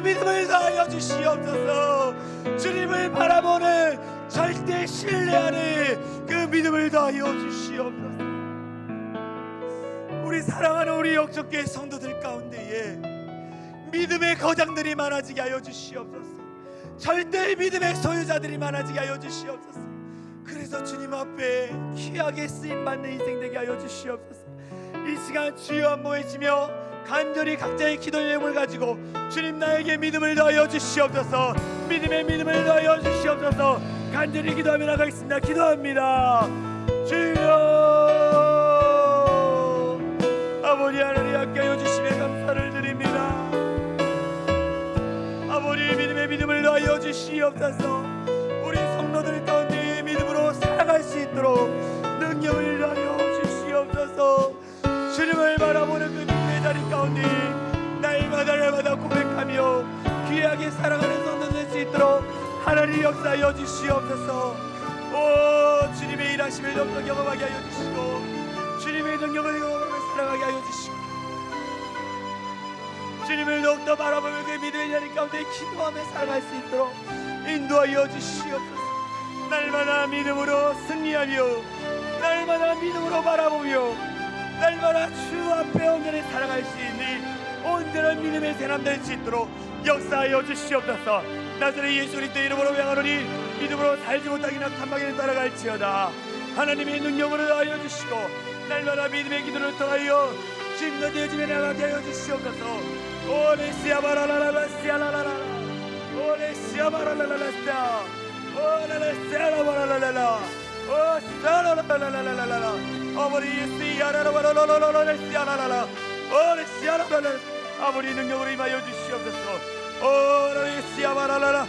믿음을 더하여 주시옵소서. 주님을 바라보는 절대 신뢰하는 그 믿음을 더하여 주시옵소서. 우리 사랑하는 우리 역적교회 성도들 가운데에 믿음의 거장들이 많아지게 하여 주시옵소서. 절대의 믿음의 소유자들이 많아지게 하여 주시옵소서. 그래서 주님 앞에 귀하게 쓰임받는 인생 되게 하여 주시옵소서. 이 시간 주여 한번 외치며 간절히 각자의 기도의 내용을 가지고 주님 나에게 믿음을 더하여 주시옵소서. 믿음을 더하여 주시옵소서. 간절히 기도하며 나가겠습니다. 기도합니다. 주여 아버지 하나님 함께하여 주심에 감사를 드립니다. 아버지 믿음을 더하여 주시옵소서. 우리 성도들 가운데 믿음으로 살아갈 수 있도록 능력을 더하여 주시옵소서. 주님을 바라보는 그 믿음의 자리 가운데 날마다 고백하며 귀하게 살아가는 성도 될 수 있도록 하나님 역사하여 주시옵소서. 오 주님의 일하심을 더욱더 경험하게 하여 주시고 주님의 능력을 경험하며 살아가게 하여 주시고 주님을 더욱더 바라보며 그 믿음의 자리 가운데 기도하며 살아갈 수 있도록 인도하여 주시옵소서. 날마다 믿음으로 승리하며 날마다 믿음으로 바라보며 날마다 주 앞에 온전히 살아갈 수 있는 온전한 믿음의 사람 될 수 있도록 역사하여 주시옵소서. 나사렛 예수 그리스도의 이름으로 명하노니 믿음으로 살지 못하기나 탐하기는 따라갈지어다. 하나님의 능력으로 하여 주시고 날마다 믿음의 기도를 통하여 지금까지 집에 나가게 하여 주시옵소서. 오레시아바라라라라시아라라라 오레시아바라라라라시아 오레시아라바라라라라 오사라라라라라라라 아버지 예수야라라라라라라라시아라라라 오레시아라라라 아버지 능력으로 임하여 주시옵소서. 오레시아바라라라